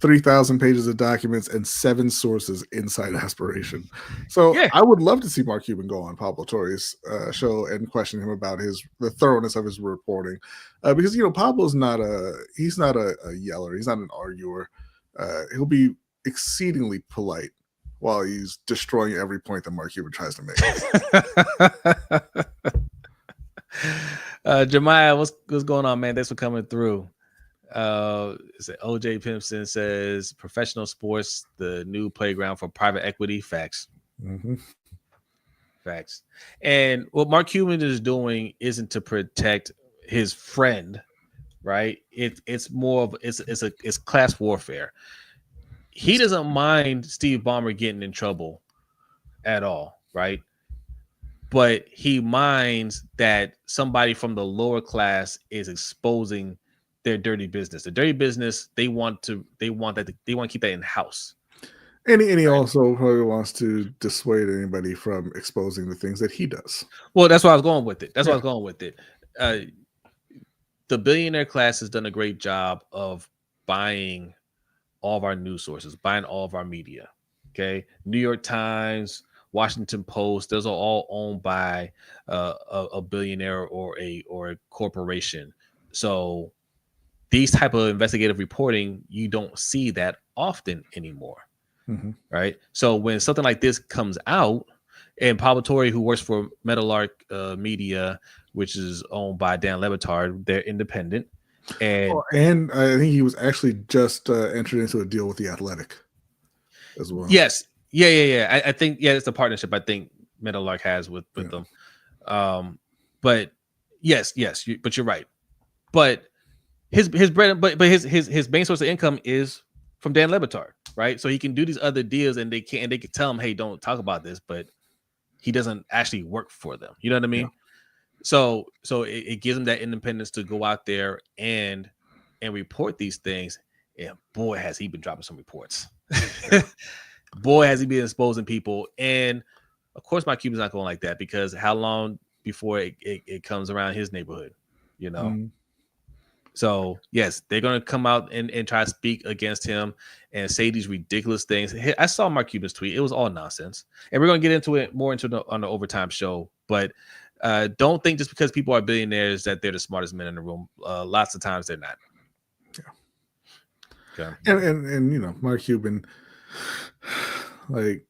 3,000 pages of documents and 7 sources inside Aspiration. So yeah. I would love to see Mark Cuban go on Pablo Torre's show and question him about the thoroughness of his reporting, because Pablo's not a yeller. He's not an arguer. He'll be exceedingly polite while he's destroying every point that Mark Cuban tries to make. Jeremiah, what's going on, man? Thanks for coming through. OJ Pimpson says professional sports, the new playground for private equity. Facts. Mm-hmm. Facts. And what Mark Cuban is doing isn't to protect his friend, right? It's more of it's class warfare. He doesn't mind Steve Ballmer getting in trouble at all, right? But he minds that somebody from the lower class is exposing their dirty business. The dirty business, they want to keep that in house. And he also probably wants to dissuade anybody from exposing the things that he does. Well, that's why I was going with it. The billionaire class has done a great job of buying all of our news sources, buying all of our media. Okay, New York Times, Washington Post, those are all owned by a billionaire or a corporation. So these type of investigative reporting, you don't see that often anymore. Mm-hmm. Right. So when something like this comes out, and Pablo Torre, who works for Meadowlark Media, which is owned by Dan Le Batard, they're independent. And I think he was actually just entered into a deal with The Athletic as well. Yes. Yeah. I think, it's a partnership I think Meadowlark has with them. But yes, but you're right. But his bread, but his main source of income is from Dan Le Batard, right? So he can do these other deals, and they can tell him, hey, don't talk about this, but he doesn't actually work for them. You know what I mean? Yeah. So it gives him that independence to go out there and report these things. And boy, has he been dropping some reports. Boy, has he been exposing people. And of course, Mike Cuban's not going like that, because how long before it comes around his neighborhood, Mm-hmm. So yes, they're going to come out and try to speak against him and say these ridiculous things. I saw Mark Cuban's tweet. It was all nonsense. And we're going to get into it more on the overtime show. But don't think just because people are billionaires that they're the smartest men in the room. Lots of times they're not. Yeah. Okay. And Mark Cuban, like,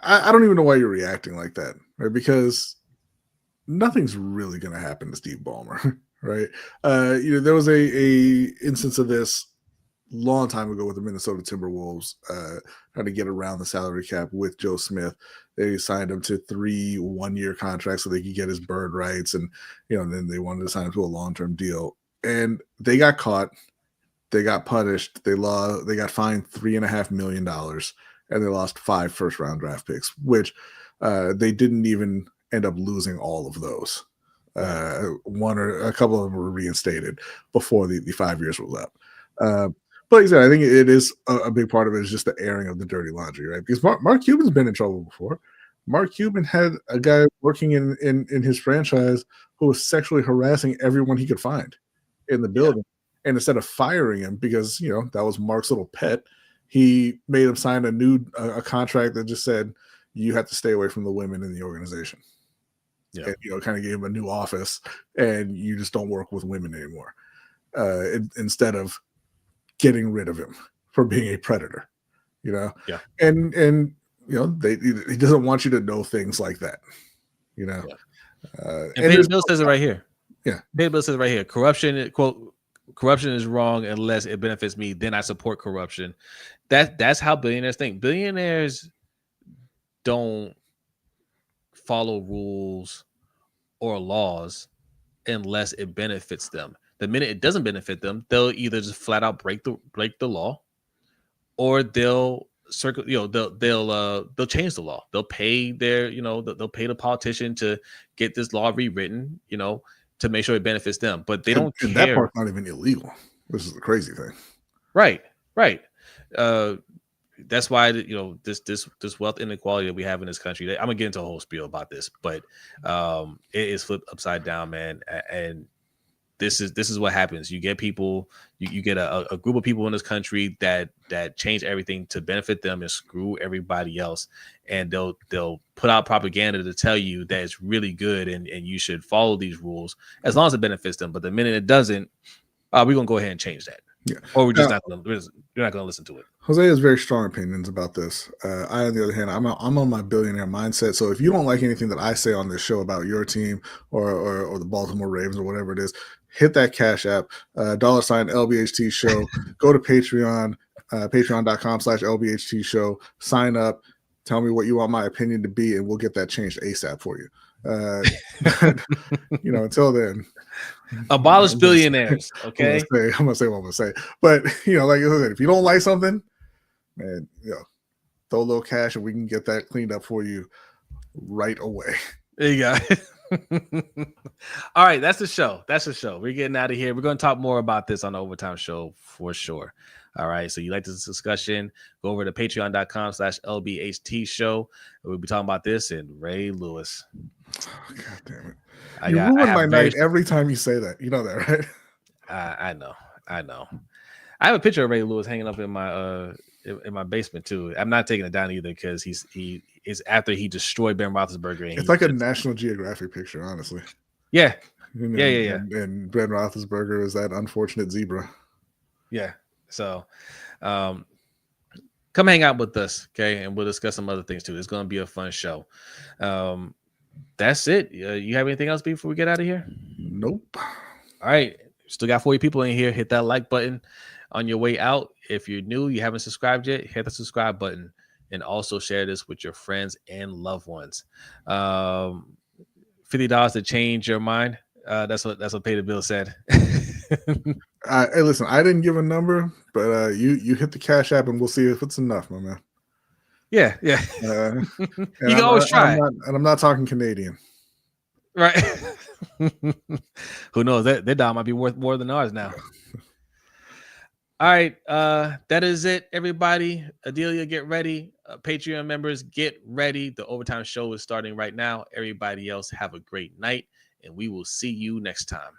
I don't even know why you're reacting like that, right? Because nothing's really going to happen to Steve Ballmer. Right. There was a instance of this long time ago with the Minnesota Timberwolves trying to get around the salary cap with Joe Smith. They signed him to 3 one-year contracts so they could get his bird rights. And, then they wanted to sign him to a long-term deal. And they got caught. They got punished. They got fined $3.5 million, and they lost 5 first-round draft picks, which they didn't even end up losing all of those. One or a couple of them were reinstated before the 5 years was up. But like I said, I think it is a big part of it is just the airing of the dirty laundry, right? Because Mark Cuban's been in trouble before. Mark Cuban had a guy working in his franchise who was sexually harassing everyone he could find in the building. Yeah. And instead of firing him, because that was Mark's little pet, he made him sign a contract that just said you have to stay away from the women in the organization. Yeah. And, kind of gave him a new office, and you just don't work with women anymore. Instead of getting rid of him for being a predator, Yeah. And he doesn't want you to know things like that, Yeah. And Pay the Bill says it right here. Yeah. Pay the Bill says it right here. Corruption, quote, corruption is wrong unless it benefits me. Then I support corruption. That's how billionaires think. Billionaires don't follow rules or laws unless it benefits them. The minute it doesn't benefit them, they'll either just flat out break the law, or they'll they'll change the law. They'll pay they'll pay the politician to get this law rewritten, to make sure it benefits them. But they don't care. And that part's not even illegal. This is the crazy thing. Right. That's why this wealth inequality that we have in this country. I'm gonna get into a whole spiel about this, but it is flipped upside down, man. And this is what happens. You get people, you get a group of people in this country that change everything to benefit them and screw everybody else. And they'll put out propaganda to tell you that it's really good and you should follow these rules as long as it benefits them. But the minute it doesn't, we're gonna go ahead and change that. Yeah. Or we're not gonna listen to it. Jose has very strong opinions about this. I, on the other hand, I'm on my billionaire mindset. So if you don't like anything that I say on this show about your team or the Baltimore Ravens or whatever it is, hit that Cash App, $ LBHT Show. Go to Patreon, patreon.com/LBHT Show. Sign up. Tell me what you want my opinion to be, and we'll get that changed ASAP for you. Until then, abolish billionaires. Okay, I'm gonna say what I'm gonna say. But like I said, if you don't like something, man, throw a little cash and we can get that cleaned up for you right away. There you go. All right, that's the show. We're getting out of here. We're going to talk more about this on the Overtime Show for sure. All right, so you like this discussion, go over to patreon.com/LBHT Show. We'll be talking about this and Ray Lewis. Oh, God damn it. You ruin my night every time you say that. You know that, right? I know. I have a picture of Ray Lewis hanging up in my basement too. I'm not taking it down either because he is after he destroyed Ben Roethlisberger. It's like a National Geographic picture, honestly. Yeah. Yeah. And Ben Roethlisberger is that unfortunate zebra. Yeah. So, come hang out with us, okay? And we'll discuss some other things too. It's going to be a fun show. That's it. You have anything else before we get out of here? Nope. All right. Still got 40 people in here. Hit that like button on your way out. If you're new, you haven't subscribed yet, hit the subscribe button and also share this with your friends and loved ones. $50 to change your mind. That's what Pay the Bill said. Hey, listen, I didn't give a number, but you hit the Cash App and we'll see if it's enough, my man. Yeah. You can always try. I'm not talking Canadian. Right. Who knows? That dollar might be worth more than ours now. All right. That is it, everybody. Adelia, get ready. Patreon members, get ready. The Overtime Show is starting right now. Everybody else, have a great night, and we will see you next time.